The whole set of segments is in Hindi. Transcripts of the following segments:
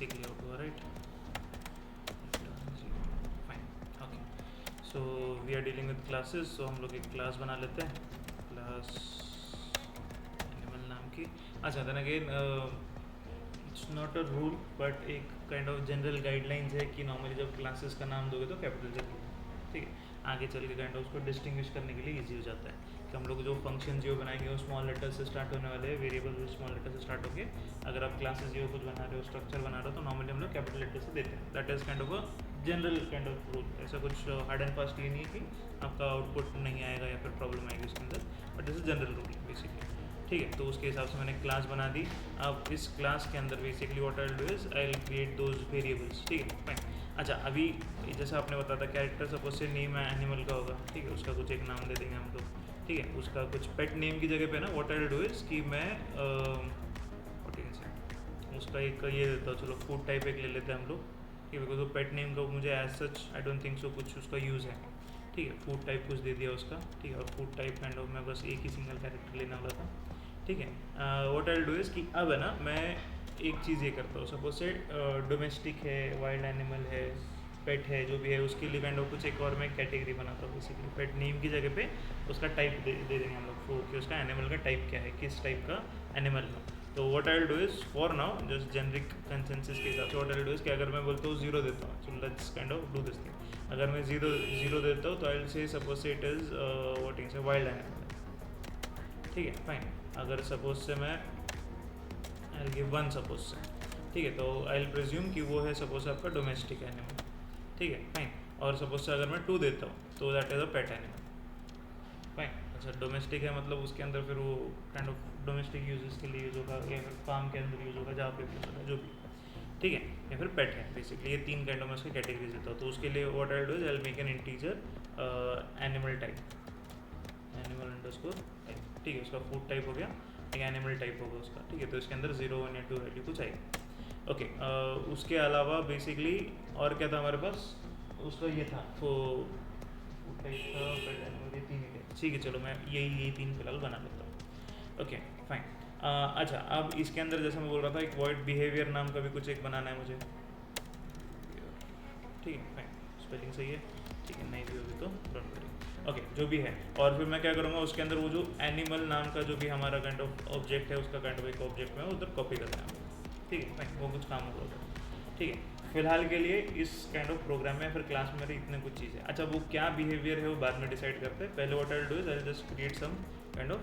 बेसिकली आउट हुआ, right? Fine, okay. So we are dealing with classes, so हम लोग एक क्लास बना लेते हैं, क्लास एनिमल नाम की। अच्छा, then again it's not a rule but एक काइंड ऑफ जनरल गाइडलाइंस है कि नॉर्मली जब क्लासेस का नाम दोगे तो कैपिटल से दोगे, ठीक है? आगे चल के काइंड ऑफ उसको डिस्टिंग्विश करने के लिए ईजी हो जाता है कि हम लोग जो फंक्शन जो बनाएंगे वो स्मॉल लेटर से स्टार्ट होने वाले हैं, वेरिएबल जो स्मॉल लेटर से स्टार्ट होके अगर आप क्लासेस जो कुछ बना रहे हो, स्ट्रक्चर बना रहे हो, तो नॉर्मली हम लोग कैपिटल लेटर से देते हैं। That is kind of a general kind of rule. ऐसा कुछ हार्ड एंड फास्ट ये नहीं है कि आपका आउटपुट नहीं आएगा या फिर प्रॉब्लम आएगी उसके अंदर, but this is general rule basically, ठीक है? तो उसके हिसाब से मैंने क्लास बना दी। अब इस क्लास के अंदर basically what I will do is I will create those variables, ठीक है? फाइन। अच्छा, अभी जैसे आपने बताया था कैरेक्टर सपोज से नेम एनिमल का होगा, ठीक है? उसका कुछ एक नाम दे देंगे हम लोग, ठीक है? उसका कुछ पेट नेम की जगह पे ना what I will do is कि मैं उसका एक ये देता हूँ, चलो फूड टाइप एक ले लेते हैं हम लोग, ठीक है? बिकॉज वो पेट नेम का मुझे as such I don't think so कुछ उसका यूज़ है, ठीक है? फूड टाइप कुछ दे दिया उसका, ठीक है? और फूड टाइप काइंड ऑफ मैं बस एक ही सिंगल कैरेक्टर लेने वाला था, ठीक है? What I will do is कि अब है ना मैं एक चीज़ ये करता हूँ, सपोज से डोमेस्टिक है, वाइल्ड एनिमल है, पेट है, जो भी है उसके लिए काइंड ऑफ कुछ एक और मैं कैटेगरी बनाता हूँ। बेसिकली पेट नेम की जगह पे उसका टाइप दे देंगे हम लोग कि उसका एनिमल का टाइप क्या है, किस टाइप का एनिमल है। तो what I will do is for now just generic consensus के हिसाब से what I will do is कि अगर मैं बोलता हूँ 0 देता हूँ, so let's kind of do this thing. अगर मैं जीरो देता हूँ तो आई विल से सपोज से it is what is a wild animal, ठीक है? फाइन। अगर सपोज से मैं आई विल गिव 1 सपोज से, ठीक है? तो आई विल प्रिज्यूम कि वो है सपोज आपका डोमेस्टिक एनिमल, ठीक है? फाइन। और सपोज से अगर मैं 2 देता हूँ तो that is a pet animal, fine. अच्छा, डोमेस्टिक है मतलब उसके अंदर फिर वो काइंड ऑफ डोमेस्टिक यूजेस के लिए यूज़ होगा या फिर फार्म के अंदर यूज़ होगा, जहाँ पे यूज़ होगा, जो भी, ठीक है? या फिर पेट है। बेसिकली ये 3 काइंड ऑफ मैं उसकी कैटेगरीज देता हूँ। तो उसके लिए what I will do is I will make an integer animal type, animal underscore type, ठीक है? उसका फूड टाइप हो गया, एक एनिमल टाइप होगा उसका, ठीक है? तो इसके अंदर 0, 1 या 2 वैल्यू कुछ आएगी, ओके? उसके अलावा बेसिकली और क्या था हमारे पास, उसका ये था तो फूड टाइप था, पेट एनिमल, ये 3 ही थे, ठीक है? चलो मैं यही 3 फिलहाल बना लेता हूँ, ओके? फाइन। अच्छा, अब इसके अंदर जैसे मैं बोल रहा था एक वॉइड बिहेवियर नाम का भी कुछ एक बनाना है मुझे, ठीक है? फाइन, स्पेलिंग सही है, ठीक है? नहीं भी होगी तो डोंट वरी, ओके? जो भी है, और फिर मैं क्या करूँगा उसके अंदर वो जो एनिमल नाम का जो भी हमारा काइंड ऑफ ऑब्जेक्ट है उसका काइंड ऑफ एक ऑब्जेक्ट में उधर कॉपी करना है, ठीक है? फाइन, वो कुछ काम होगा उधर, ठीक है? फिलहाल के लिए इस काइंड ऑफ प्रोग्राम में फिर क्लास में मेरी इतने कुछ चीज़ें। अच्छा, वो क्या बिहेवियर है वो बाद में डिसाइड करते हैं। पहले what I will do is I will just create some kind of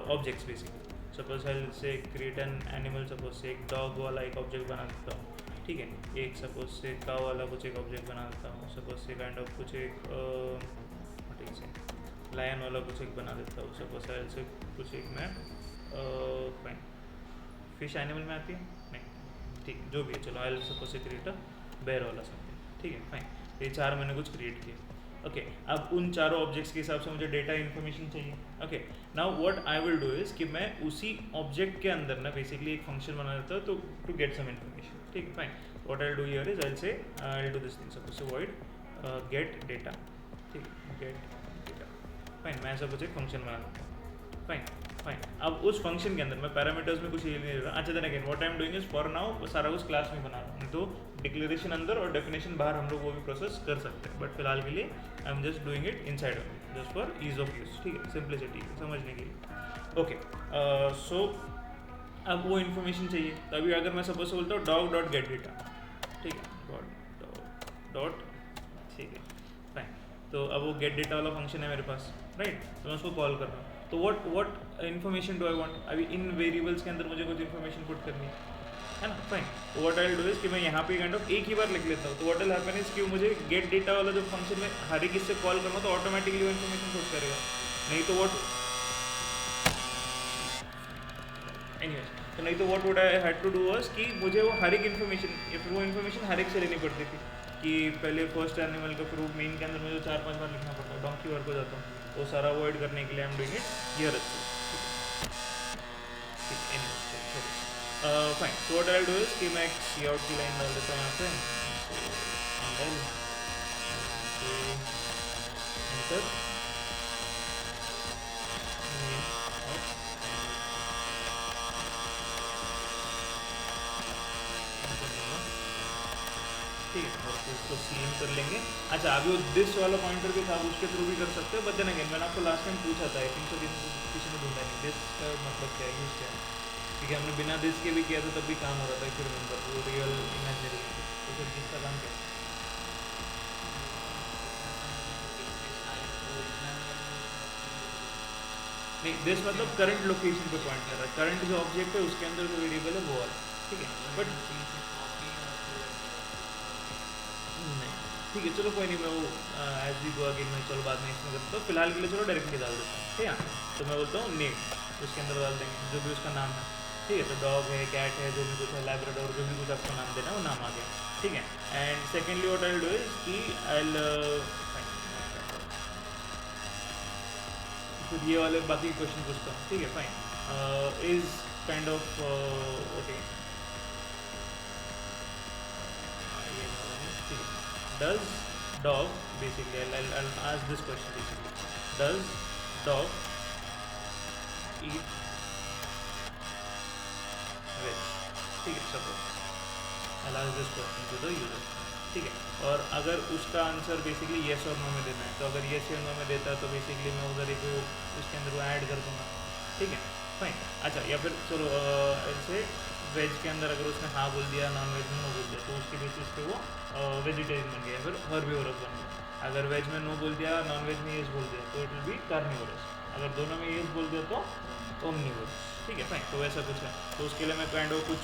objects basically. Suppose I will say create an animal, suppose say एक डॉग वाला एक ऑब्जेक्ट बना देता हूँ, ठीक है? एक सपोज से काऊ वाला कुछ एक ऑब्जेक्ट बना देता हूँ, सपोज से काइंड ऑफ कुछ एक ठीक से लायन वाला कुछ एक बना देता हूँ, सपोज से कुछ एक मैं फाइन फिश एनिमल में आती है नहीं, ठीक, जो भी है, चलो आई सपोज से क्रिएट अ बेयर वाला समथिंग, ठीक है? फाइन। ये 4 मैंने कुछ क्रिएट किए, ओके? अब उन चारों ऑब्जेक्ट्स के हिसाब से मुझे डेटा इन्फॉर्मेशन चाहिए, okay? Now what I will do is कि मैं उसी ऑब्जेक्ट के अंदर ना बेसिकली एक फंक्शन बना देता हूँ तो टू गेट सम इन्फॉर्मेशन, ठीक है? Fine. What I will do here is I will do this thing, suppose से वॉइड गेट डेटा, ठीक है? Gate data, fine. मैं ऐसा कुछ एक फंक्शन बना देता हूँ, फाइन फाइन। अब उस फंक्शन के अंदर मैं पैरामीटर्स में कुछ ये नहीं दे रहा। अच्छा, then again what I am doing is for now सारा कुछ क्लास में बना रहा हूँ, तो डिक्लेरेशन अंदर और डेफिनेशन बाहर हम लोग वो भी प्रोसेस कर सकते हैं, बट फिलहाल के लिए I am just doing it inside of just for ease of use, ठीक है? सिंप्लिसिटी समझने के लिए, ओके? सो अब वो इन्फॉर्मेशन चाहिए, तो अभी अगर मैं सपोज से बोलता हूँ डॉग डॉट गेट डेटा, ठीक है? डॉट, ठीक है? फाइन। तो अब वो गेट डेटा वाला फंक्शन है मेरे पास, राइट? तो मैं उसको कॉल कर रहा हूँ। तो what information do I want, अभी इन वेरिएबल्स के अंदर मुझे कुछ इन्फॉर्मेशन पुट करनी है ना? फाइन। तो what I will do is कि मैं यहाँ पे काइंड ऑफ एक ही बार लिख लेता हूँ। तो व्हाट विल हैपन इज कि मुझे गेट डेटा वाला जो फंक्शन में हर एक इससे कॉल करूँगा तो ऑटोमेटिकली वो इन्फॉर्मेशन पुट करेगा, नहीं तो what would I had to do was कि मुझे वो हर एक इन्फॉर्मेशन या फिर वो इन्फॉर्मेशन हर एक से लेनी पड़ती थी कि पहले फर्स्ट एनिमल का, फिर वो मेन के अंदर मुझे 4-5 बार लिखना पड़ता है, डोंकी वर्क हो जाता हूँ। वो सारा अवॉइड करने के लिए I am doing it here fine. So what I will do is कि मैं सी आउट की लाइन डाल देता हूँ यहाँ पे, एंटर कर लेंगे। अच्छा अभी वो दिस वाला पॉइंटर भी था, उसके थ्रू भी कर सकते हो, बट देन अगेन मैंने आपको लास्ट टाइम पूछा था, आई थिंक सो किसी ने ढूंढा नहीं दिस का मतलब क्या है, यूज क्या है, क्योंकि हमने बिना दिस के भी किया था तब भी काम हो रहा था, फिर रिमेंबर वो रियल इमेजनरी, तो फिर जिसका काम क्या है? नहीं दिस मतलब करंट लोकेशन पे पॉइंट कर रहा है, करंट जो ऑब्जेक्ट है उसके अंदर जो वेरिएबल है वो वाला, ठीक है। बट नहीं ठीक है चलो कोई नहीं, मैं वो एज वी गो अगेन मैं चलो बाद में इसमें करता हूँ, फिलहाल के लिए चलो डायरेक्टली डाल देता हूँ, ठीक है। तो मैं बोलता हूँ नेम, उसके अंदर डाल देंगे जो भी उसका नाम है, ठीक है। तो डॉग है, कैट है, जो भी कुछ है, लैब्राडोर, जो भी कुछ आपको नाम देना है वो नाम आ गया, ठीक है। And secondly what I will do is कि आई फिर ये वाले बाकी क्वेश्चन पूछता हूँ, ठीक है fine. Is kind of does dog basically I'll ask this question basically, does dog eat veg, ठीक है suppose I'll ask this question to the user, ठीक है। और अगर उसका आंसर बेसिकली येस और नो में देना है, तो अगर येस या नो में देता है तो बेसिकली मैं उधर एक उसके अंदर वो ऐड कर दूँगा, ठीक है फाइन। अच्छा या फिर चलो ऐसे वेज के अंदर अगर उसने हाँ बोल दिया, नॉन वेज में नो बोल दिया, तो उसके बेसिस पे वो वेजिटेरियन बन गया, फिर हर्बिवोरस बन गया। अगर वेज में नो बोल दिया, नॉन वेज में येस बोल दिया, तो इट विल बी कार्निवोरस। अगर दोनों में येस बोल दिया तो ओमनिवोरस, ठीक है फाइन। तो वैसा कुछ है, तो उसके लिए मैं काइंड ऑफ कुछ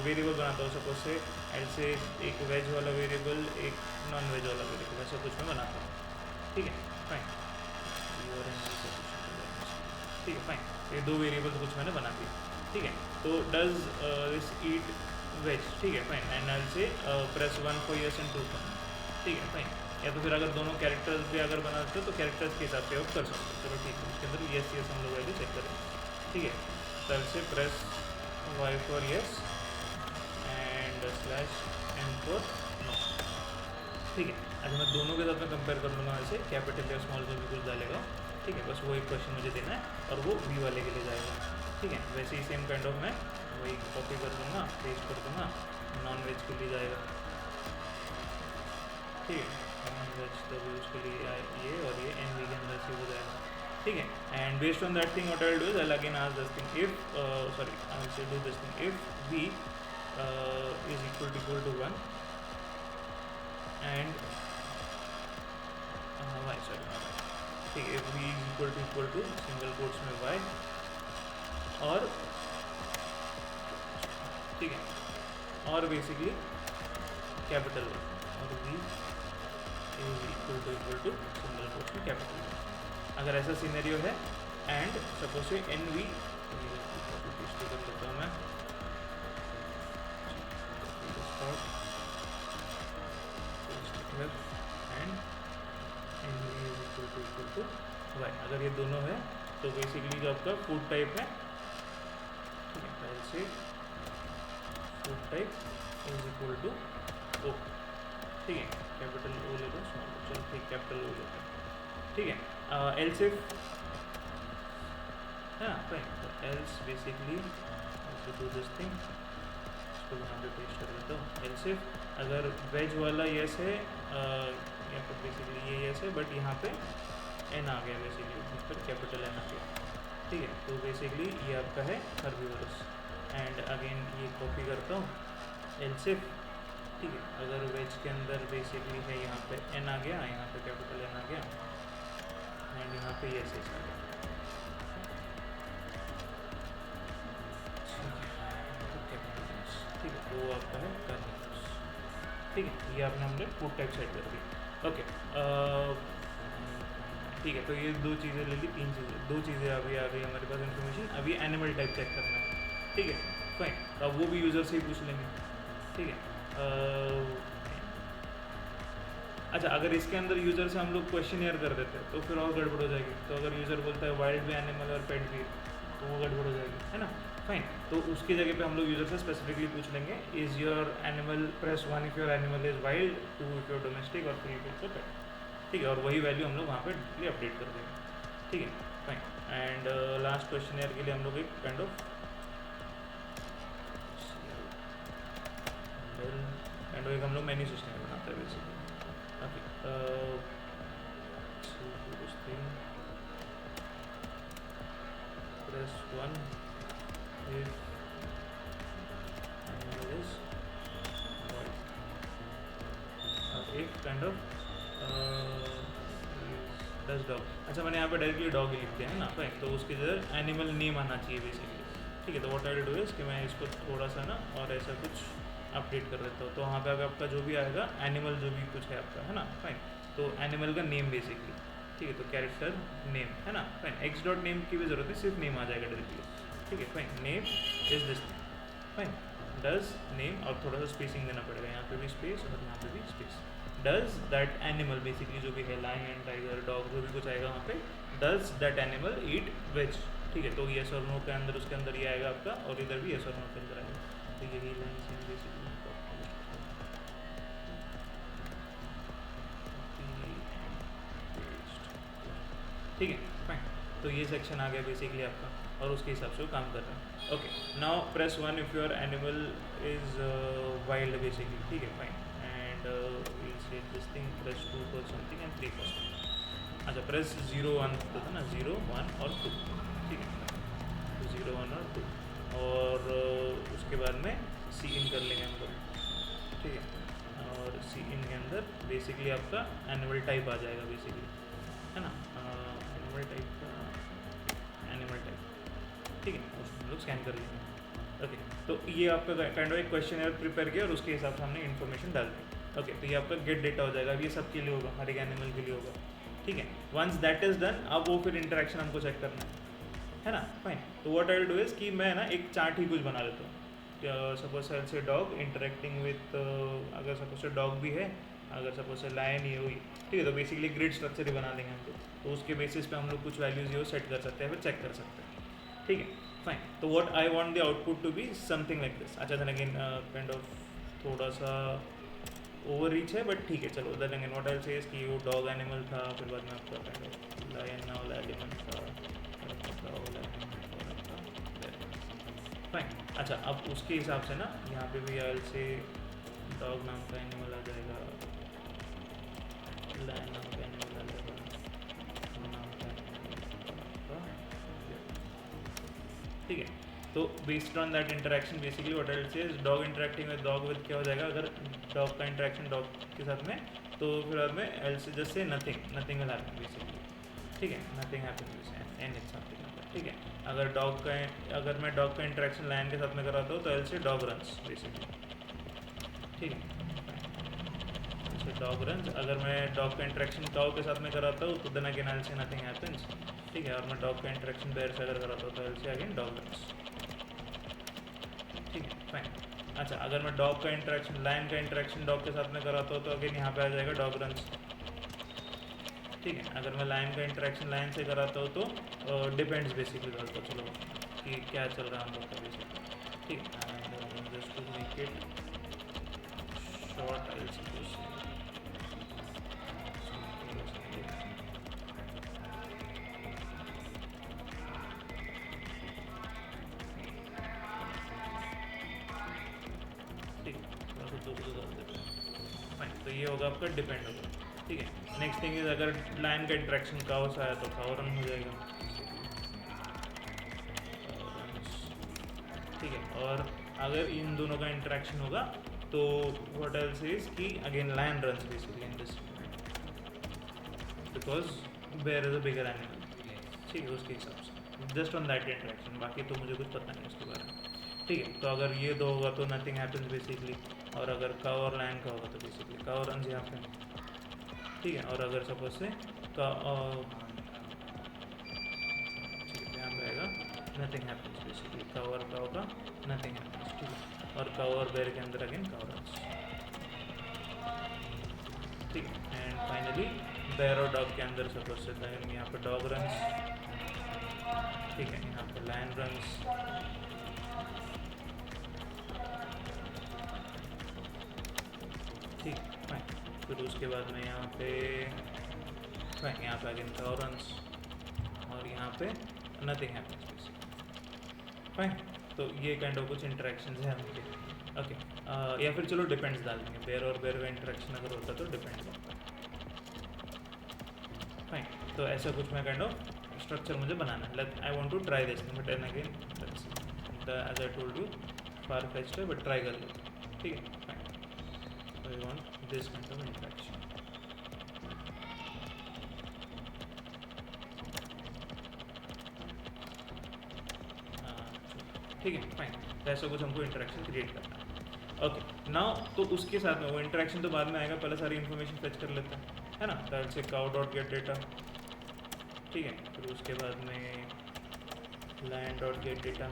वेरिएबल बनाता हूँ, सपोज से ऐसे एक वेज वाला वेरिएबल, एक नॉन वेज वाला वेरिएबल, ऐसा कुछ मैं बनाता हूँ, ठीक है फाइन। ठीक है फाइन, ये दो वेरिएबल कुछ मैंने बना दिया, ठीक है। तो डज दिस ईट वेज, ठीक है फाइन, एंड आई से press 1 for yes and 2 for, ठीक है फाइन। या तो फिर अगर दोनों कैरेक्टर्स भी अगर बनाते हो तो कैरेक्टर्स के हिसाब से आप कर सकते हो, चलो ठीक है। उसके अंदर यस यस हम लोग वैल्यू चेक करें, ठीक है। तो say press Y for yes and slash M for no, ठीक है। अच्छा मैं दोनों के साथ में कंपेयर कर लूँगा, ऐसे कैपिटल या स्मॉल जो भी कुछ डालेगा, ठीक है। बस वो एक क्वेश्चन मुझे देना है और वो वी वाले के लिए जाएगा, ठीक है। वैसे ही सेम काइंड ऑफ मैं वही कॉपी कर दूँगा, पेस्ट कर दूँगा, नॉन वेज के लिए जाएगा, ठीक है। नॉन वेज तो भी उसके लिए ये और ये एन वी के अंदर से हो जाएगा, ठीक है। And based on that thing what I will do is I will again ask this thing if sorry I will say do this thing if V is equal to 1 and Y sorry, ठीक है। V is equal to single quotes में वाई और ठीक है, और बेसिकली कैपिटल और V is equal to single quotes में कैपिटल। अगर ऐसा सिनेरियो है and suppose say N V कर लेता हूँ मैं, and N V is equal to Y, अगर ये दोनों है तो बेसिकली जो आपका फूड टाइप है, ठीक है, पहले से food type is equal to O, ठीक है। कैपिटल ओ ले लो, स्मॉल ओ, चलो ठीक कैपिटल ओ लेते हैं, ठीक है। एल्स इफ हाँ फाइन, तो else basically do this thing, इसको यहाँ पे पेस्ट कर देता हूँ। एल्स इफ अगर वेज वाला येस है या फिर बेसिकली ये येस है बट यहाँ पे एन आ गया, बेसिकली फिर कैपिटल एन आ गया, ठीक है। तो बेसिकली ये आपका है हर्बिवोरस। एंड अगेन ये कॉपी करता हूँ एल्स इफ, ठीक है। अगर वेज के अंदर बेसिकली है यहाँ पे एन आ गया, यहाँ पे कैपिटल एन आ गया एंड यहाँ पे येस एस आ गया, ठीक है। तो वो आपका है कार्निवोरस, ठीक है। ये आपने हमने फूड टाइप सेट कर दी, ओके ठीक है। तो ये दो चीज़ें ले ली, तीन चीज़ें, दो चीज़ें अभी आ गई हमारे पास इन्फॉर्मेशन। अभी एनिमल टाइप चेक करना है, ठीक है फाइन। तो अब वो भी यूज़र से ही पूछ लेंगे, ठीक है। अच्छा अगर इसके अंदर यूज़र से हम लोग क्वेश्चन कर देते हैं तो फिर और गड़बड़ हो जाएगी। तो अगर यूज़र बोलता है वाइल्ड भी एनिमल और पेट भी, तो वो गड़बड़ हो जाएगी, है ना फाइन। तो उसकी जगह पे हम लोग यूज़र से स्पेसिफिकली पूछ लेंगे is your animal, press 1 if your animal is wild, 2 if your domestic और 3 इफ़ योर पेट, ठीक है। और वही वैल्यू हम लोग वहाँ पे अपडेट कर देंगे, ठीक है फाइन। एंड लास्ट क्वेश्चन के लिए हम लोग एक काइंड ऑफ एक हम लोग मेन्यू सिस्टम बनाते हैं basically, this thing, press 1 if animal is boy, if kind of does dog. अच्छा मैंने यहाँ पे डायरेक्टली डॉग ही लिख दिया है ना, फाइन, तो उसकी जगह एनिमल नेम आना चाहिए बेसिकली, ठीक है। तो what I will do is कि मैं इसको थोड़ा सा ना और ऐसा कुछ अपडेट कर देता हूँ, तो वहाँ पे अगर आपका जो भी आएगा एनिमल जो भी कुछ है आपका, है ना, फाइन, तो एनिमल का नेम बेसिकली, ठीक है, तो कैरेक्टर नेम, है ना, फाइन, एक्स डॉट नेम की भी जरूरत है, सिर्फ नेम आ जाएगा डायरेक्टली, ठीक है, fine, name is this, fine, does name, और थोड़ा सा स्पेसिंग देना पड़ेगा, यहाँ पे भी स्पेस और यहाँ पे भी space, does that animal basically जो भी है, लायन, टाइगर, डॉग, जो भी कुछ आएगा वहाँ पे, does that animal eat veg, ठीक है, तो येस और नो के अंदर उसके अंदर ये आएगा आपका, और इधर भी येस और नो के अंदर आएगा, तो यही लाइन सेम बेसिकली, ठीक है, फाइन, तो ये सेक्शन आ गया बेसिकली आपका, और उसके हिसाब से वो काम कर रहा है। Okay, now press 1 if your animal is wild basically, ठीक है, fine, and we'll say this thing, press 2 for something and 3 for something। अच्छा, प्रेस 0 1 तो था ना, 0 1 और 2, ठीक है, तो 0 1 और 2, और उसके बाद में सी इन कर लेंगे हम लोग, ठीक है, और सी इन के अंदर बेसिकली आपका एनिमल टाइप आ जाएगा बेसिकली, है ना, एनिमल टाइप का एनिमल टाइप, ठीक है, उसको हम लोग स्कैन कर लेंगे। ओके, तो ये आपका काइंड ऑफ एक क्वेश्चन प्रिपेयर किया और उसके हिसाब से हमने इन्फॉर्मेशन डाल दी। ओके, तो ये आपका गेट डेटा हो जाएगा, अब ये सब के लिए होगा, हर एक एनिमल के लिए होगा, ठीक है। वंस दैट इज डन, अब वो फिर इंटरेक्शन हमको चेक करना है ना, फाइन, तो what I will do is कि मैं ना एक चार्ट ही कुछ बना लेता हूँ, सपोज से डॉग इंटरेक्टिंग विथ, अगर सपोज से डॉग भी है, अगर सपोज से लायन ये हुई, ठीक है, तो बेसिकली ग्रिड स्ट्रक्चर ही बना देंगे हम लोग, तो उसके बेसिस पे हम लोग कुछ वैल्यूज ये सेट कर सकते हैं, फिर चेक कर सकते हैं, ठीक है, फाइन। तो what I want the output to be something like this. अच्छा, देन अगेन काइंड ऑफ थोड़ा सा ओवर रीच है, बट ठीक है, चलो, then again what I will say is कि वो डॉग एनिमल था, फिर बाद में आपका kind of lion now element था, फाइन। अच्छा, अब उसके हिसाब से ना यहाँ पे भी आई विल से डॉग नाम का एनिमल आ जाएगा, लायन नाम का एनिमल आ जाएगा, ठीक है। तो based on that interaction basically what I will say is dog interacting with dog with क्या हो जाएगा, अगर डॉग का इंटरेक्शन डॉग के साथ में, तो फिर बाद में एल से just say nothing will happen basically, ठीक है, nothing happen and it's something, ठीक है। अगर मैं डॉग का इंटरेक्शन लायन के साथ में कराता हूँ तो एल से डॉग रन्स बेसिकली, ठीक है, डॉग रन्स। अगर मैं डॉग का इंटरेक्शन काऊ के साथ में कराता हूँ तो देन अगेन एल से नथिंग हैपेंस, ठीक है, और मैं डॉग का इंटरेक्शन बेयर से अगर कराता हूँ तो एल से अगेन डॉग रन्स, ठीक है, फाइन। अच्छा, अगर मैं डॉग का इंटरेक्शन लायन का इंटरेक्शन डॉग के साथ में कराता हूँ तो अगेन यहाँ पे आ जाएगा डॉग रन्स, ठीक है। अगर मैं लायन का इंटरेक्शन लायन से कराता हूँ तो डिपेंड्स बेसिकली डालता हूँ, चलो कि क्या चल रहा है हम लोग का बेसिकली, ठीक है, just to make it short I will तो ये होगा आपका डिपेंड होगा, ठीक है। नेक्स्ट थिंग इज अगर लाइन का इंटरेक्शन काउ से आया तो काउ रन हो जाएगा, ठीक है। और अगर इन दोनों का इंटरेक्शन होगा तो व्हाट एल्स इज कि अगेन lion runs basically in this because bear is a bigger animal, ठीक है, उसके हिसाब से जस्ट ऑन दैट इंटरेक्शन, बाकी तो मुझे कुछ पता नहीं उसके बारे में, ठीक है। तो अगर ये दो होगा तो नथिंग हैपेंस बेसिकली, और अगर काउ और लायन का होगा तो बेसिकली काउ रन्स यहाँ पे, ठीक है। और अगर सपोज से का यहाँ पे आएगा नथिंग हैपेंस बेसिकली, काउ और काउ का नथिंग हैपेंस, ठीक है। और काउ और बेयर के अंदर अगेन काउ रन्स, ठीक है। एंड फाइनली बेयर और डॉग के अंदर सपोज से यहाँ पे डॉग रन्स, ठीक है, यहाँ पे लायन रन्स, ठीक, फाइन। फिर उसके बाद में यहाँ पे फाइन, यहाँ पे अगेन काउ रन्स, और यहाँ पे नथिंग हैपेंस बेसिकली, फाइन। तो ये काइंड ऑफ कुछ इंटरेक्शंस हैं उनके, ओके। या फिर चलो डिपेंड्स डाल देंगे, बेयर और बेयर का इंटरेक्शन अगर होता तो डिपेंड्स होता, तो ऐसा कुछ मैं काइंड ऑफ स्ट्रक्चर मुझे बनाना है, like I want to try this, but an again as I told you far fetched है, बट ट्राई कर लो, ठीक है fine. I want this kind of interaction. ठीक है फाइन, तो ऐसा कुछ हमको इंटरेक्शन क्रिएट करना है। ओके नाउ तो उसके साथ में वो इंटरेक्शन तो बाद में आएगा, पहले सारी इन्फॉर्मेशन फेच कर लेते हैं, है ना। दैट से काउ डॉट गेट डेटा, ठीक है। फिर उसके बाद में line dot gate data,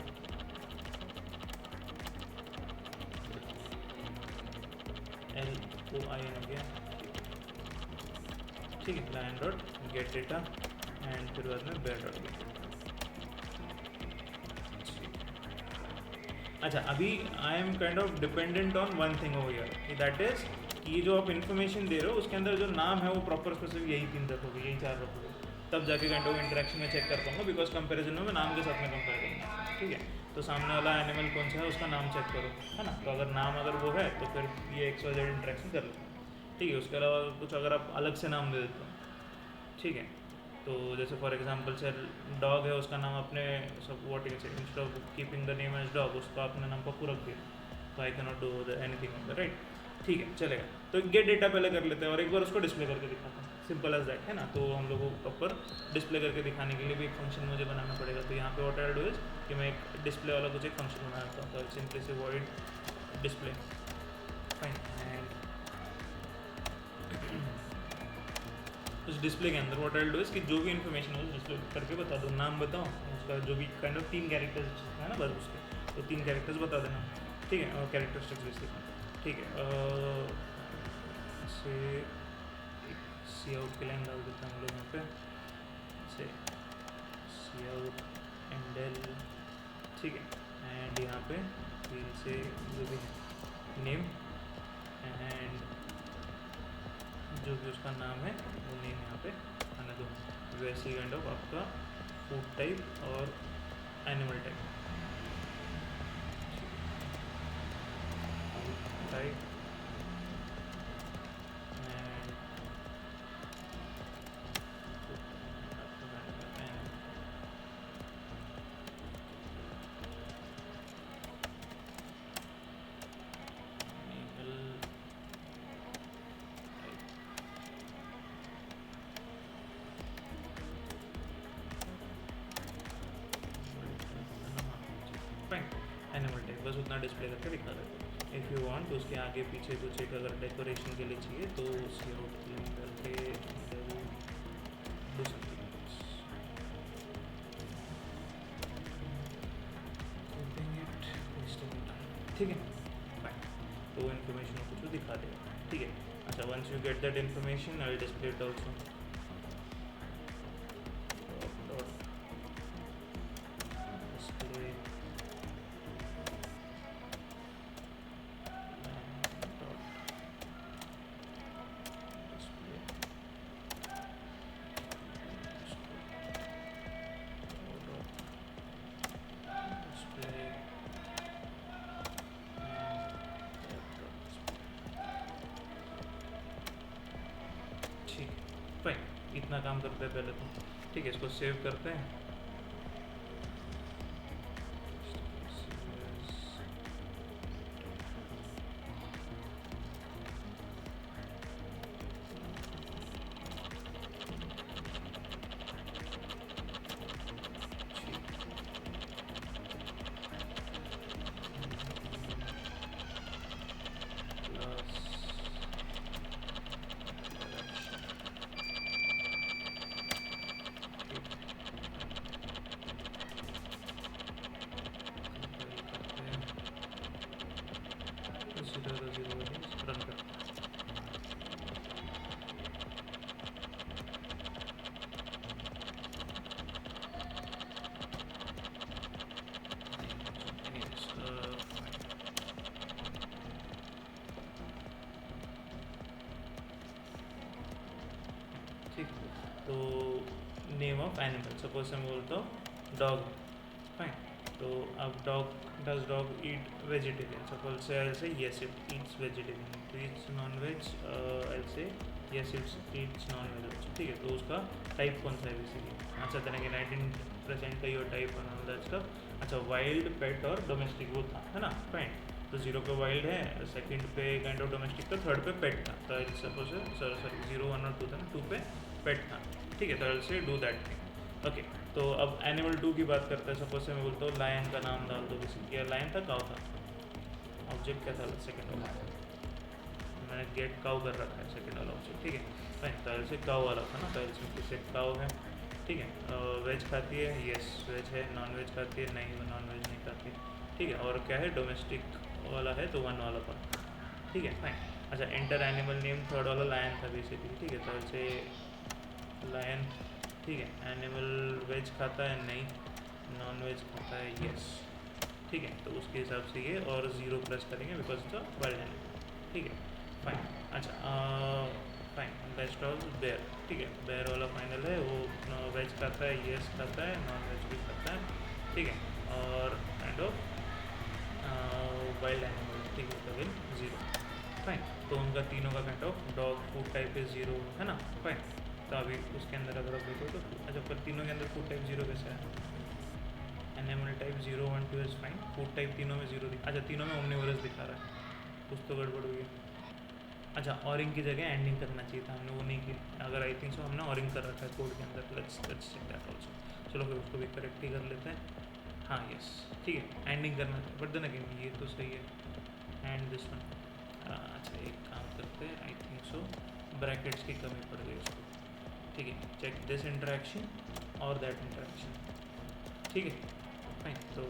LOIN हो गया, ठीक है। Line dot gate data and फिर बाद में बेयर डॉट गेट। अच्छा अभी I am kind of dependent on one thing over here, that is कि जो आप इन्फॉर्मेशन दे रहे हो उसके अंदर जो नाम है वो प्रॉपर स्पेसिफिक यही 3 रखोगे, यही 4 रखोगे, तब जाके काइंड ऑफ इंटरेक्शन में चेक कर पाऊंगा, बिकॉज कंपैरिजन में मैं नाम के साथ में कंपेयर करूँगा, ठीक है। तो सामने वाला एनिमल कौन सा है उसका नाम चेक करो, है ना। तो अगर नाम अगर वो है तो फिर ये XYZ इंटरेक्शन कर लो, ठीक है। उसके अलावा कुछ अगर आप अलग से नाम दे देते हो, ठीक है। तो जैसे फॉर एग्जांपल से डॉग है, उसका नाम अपने सब what is instead of keeping the name as dog, उसका अपने नाम पप्पू रख दिया, तो I can not do anything, right, ठीक है चलेगा। तो गेट डेटा पहले कर लेते हैं और एक बार उसको डिस्प्ले करके दिखाते हैं, सिंपल एज दैट, है ना। तो हम लोग को प्रॉपर डिस्प्ले करके दिखाने के लिए भी एक फंक्शन मुझे बनाना पड़ेगा। तो यहाँ पे व्हाट आई डू इज कि मैं एक डिस्प्ले वाला कुछ एक फंक्शन बना देता हूँ, तो सिंपली से वॉइड डिस्प्ले, फाइन। एंड उस डिस्प्ले के अंदर व्हाट आई डू इज कि जो भी इन्फॉर्मेशन है उस डिस्प्ले करके बता दो, नाम बताओ उसका, जो भी काइंड ऑफ 3 कैरेक्टर्स है ना बस उसके, तो 3 कैरेक्टर्स बता देना, ठीक है। और कैरेक्टरिस्टिक्स बेसिक, ठीक है। से सी आउट की लाइन डाल देते हैं हम लोग यहाँ पे, से सी आउट एंडल, ठीक है। एंड यहाँ पे फिर से जो भी नेम एंड जो भी उसका नाम है वो नेम यहाँ पे आने दो। वैसे काइंड ऑफ आपका फूड टाइप और animal type, type animal type, बस उतना डिस्प्ले करके दिखा देते। इफ़ यू वांट तो उसके आगे पीछे कुछ एक अगर डेकोरेशन के लिए चाहिए तो सी आउट करके डू समथिंग, ठीक है फाइन। तो इन्फॉर्मेशन कुछ दिखा देगा, ठीक है। अच्छा once you get that information I display it also, इतना काम करते हैं पहले तो, ठीक है। इसको सेव करते हैं, रन करते हैं। ठीक, तो नेम ऑफ एनिमल सपोज मैं बोलता हूँ डॉग, फाइन। तो अब dog, does dog eat vegetarian, suppose say I say yes it eats vegetarian, तो eats non veg, I say yes it's eats non veg. ठीक है, तो उसका टाइप कौन सा है बेसिकली। अच्छा तरह के 19% का योर टाइप और ऑल दैट स्टफ। अच्छा वाइल्ड, पेट और डोमेस्टिक वो था, है ना, फाइन। तो 0 पे वाइल्ड है, सेकंड पे काइंड ऑफ डोमेस्टिक था, थर्ड पे पेट था। तो सपोज सॉरी 0 1 और 2 था ना, 2 पे पेट था, ठीक है। तो आई से डू दैट थिंग। ओके, तो अब एनिमल 2 की बात करते हैं। सपोज से मैं बोलता हूँ लायन का नाम डाल दो बेसिकली। या लायन था, काउ था, ऑब्जेक्ट क्या था सेकंड वाला, मैंने गेट काउ कर रखा है सेकंड वाला ऑप्शन, ठीक है फाइन। तो से काउ वाला था ना, तो में से काउ है, ठीक है। वेज खाती है, यस वेज है। नॉन वेज खाती है, नहीं वो नॉन वेज नहीं खाती, ठीक है। और क्या है, डोमेस्टिक वाला है, तो 1 वाला पर, ठीक है फाइन। अच्छा एंटर एनिमल नेम, थर्ड वाला लायन था बेसिकली, ठीक है। तो से लायन, ठीक है। एनिमल वेज खाता है, नहीं। नॉन वेज खाता है, यस, ठीक है। तो उसके हिसाब से ये और 0 प्लस करेंगे बिकॉज द वाइल्ड एनिमल, ठीक है फाइन। अच्छा फाइन, बेस्ट ऑफ बेयर, ठीक है। बेयर वाला फाइनल है, वो वेज खाता है, यस खाता है, नॉन वेज भी खाता है, ठीक है। और काइंड ऑफ वाइल्ड एनिमल, ठीक है, तो विल 0 फाइन। तो उनका तीनों का kind of dog food type है 0, है ना, फाइन। तो अभी उसके अंदर अगर आप देखो तो अच्छा पर तीनों के अंदर फूड टाइप 0 कैसे है। Animal type 0 1 2 is fine, food type तीनों में 0 अच्छा तीनों में ओमनिवोरस दिखा रहा है, कुछ तो गड़बड़ हुई है। अच्छा ऑरिंग की जगह एंडिंग करना चाहिए था, हमने वो नहीं किया। अगर आई थिंक सो हमने ऑरिंग कर रखा है कोड के अंदर, लेट्स चेक दैट आल्सो। चलो फिर उसको भी करेक्ट ही कर लेते हैं। हाँ यस, ठीक है, एंडिंग करना चाहिए, बट देन अगेन ये तो सही है। एंड दिस वन, अच्छा एक काम करते हैं, आई थिंक सो ब्रैकेट्स की कमी पड़ गई उसको, ठीक है। चेक दिस इंटरेक्शन और दैट इंटरेक्शन, ठीक है फाइन। तो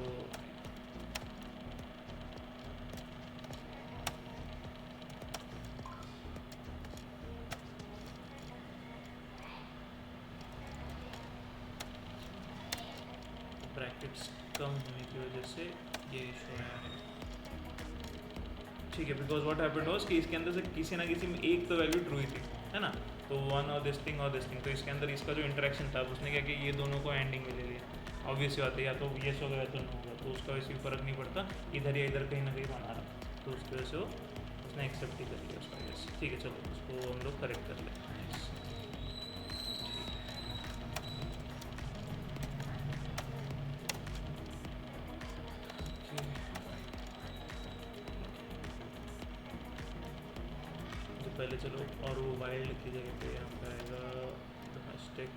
ब्रैकेट्स कम होने की वजह से ये इशू आया है, ठीक है। बिकॉज व्हाट हैपेंड वाज कि इसके अंदर से किसी ना किसी में एक तो वैल्यू ट्रू ही थी, है ना। तो 1 और दिस थिंग और दिस थिंग, तो इसके अंदर इसका जो इंटरेक्शन था उसने क्या कि ये दोनों को एंडिंग में ले लिया। ऑब्वियस बात है, या तो येस होगा या तो नो होगा, तो उसका वैसे फ़र्क नहीं पड़ता, इधर या इधर कहीं ना कहीं बना रहा, तो उसकी वजह से वो उसने एक्सेप्ट ही कर लिया उसका येस, ठीक है। चलो उसको हम लोग करेक्ट कर लेते हैं, yes। तो पहले चलो, और वो वाइल्ड की जगह पे यहाँ पे आएगा डोमेस्टिक,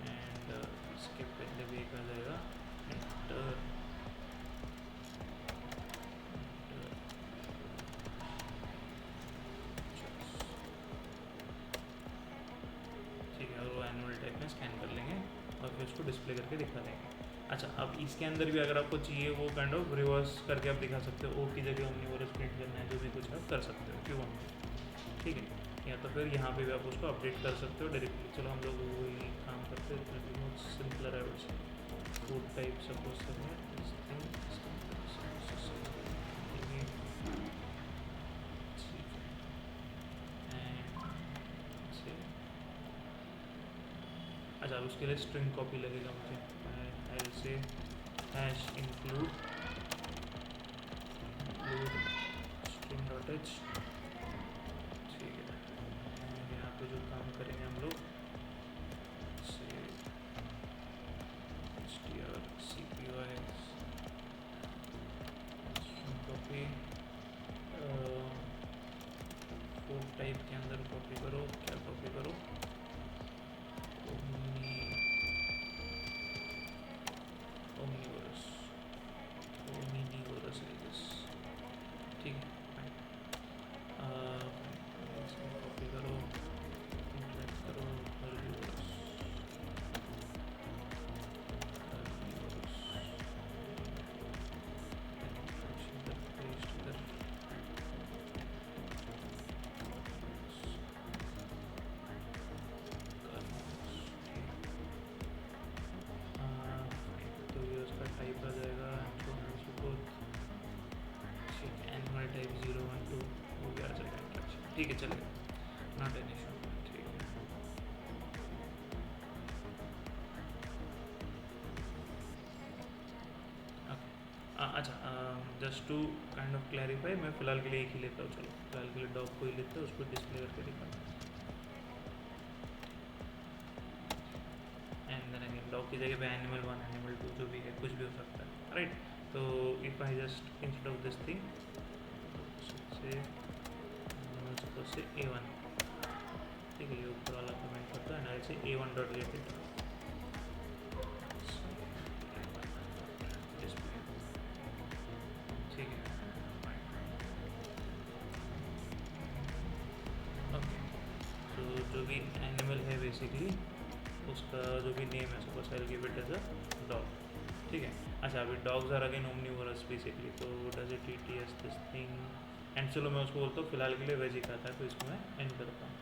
एंड इसके पहले भी एक आ जाएगा एंटर, ठीक है। और वो एनुअल टाइप में स्कैन कर लेंगे और फिर उसको डिस्प्ले करके दिखा देंगे। अच्छा अब इसके अंदर भी अगर आपको चाहिए वो काइंड ऑफ रिवर्स करके आप दिखा सकते हो, ओ की जगह ओमनिवोरस प्रिंट करना है, जो भी कुछ आप कर सकते हो क्यों हम, ठीक है। या तो फिर यहाँ पे भी आप उसको अपडेट कर सकते हो डायरेक्टली। चलो हम लोग वही काम करते हैं, बहुत सिंपलर है वैसे। फूड टाइप सपोज करना अच्छा उसके लिए स्ट्रिंग कॉपी लगेगा मुझे, आई से hash include string dot H, ठीक है। यहाँ पे जो काम करेंगे हम लोग से str cpy string copy food type के अंदर कॉपी करो, क्या कॉपी करो, ओमनिवोरस, ओमनिवोरस आई गेस, ठीक है इसमें कॉपी करो, इंटरेक्ट करो, हर्बीवोरस, पेस्ट इधर, तो ये उसका टाइप आ जाएगा, एनिमल टाइप 0 1 2 वो भी आ जाएगा इंटरेक्शन, ठीक है चलेगा, नॉट एन इशू, ठीक है। अच्छा just to kind of clarify, मैं फ़िलहाल के लिए एक ही लेता हूँ, चलो फिलहाल के लिए डॉग को ही लेते हैं, उसको डिस्प्ले करके दिखाता हूँ। एंड देन अगेन डॉग की जगह पे एनिमल 1 एनिमल 2 जो भी है, कुछ भी हो सकता है, राइट। तो if I just instead of this thing से सपोज से A1, ठीक है, ये ऊपर वाला कमेंट करता है, एंड से A1 डॉट गेट इट, ठीक है, ओके। तो जो भी एनिमल है बेसिकली उसका जो भी नेम है, suppose I give it as a dog, ठीक है। अच्छा, अभी dogs are again omnivorous basically, तो does it eat as this thing, and चलो मैं उसको बोलता हूँ फिलहाल के लिए वेज ही खाता है, तो इसको मैं एंड करता हूँ,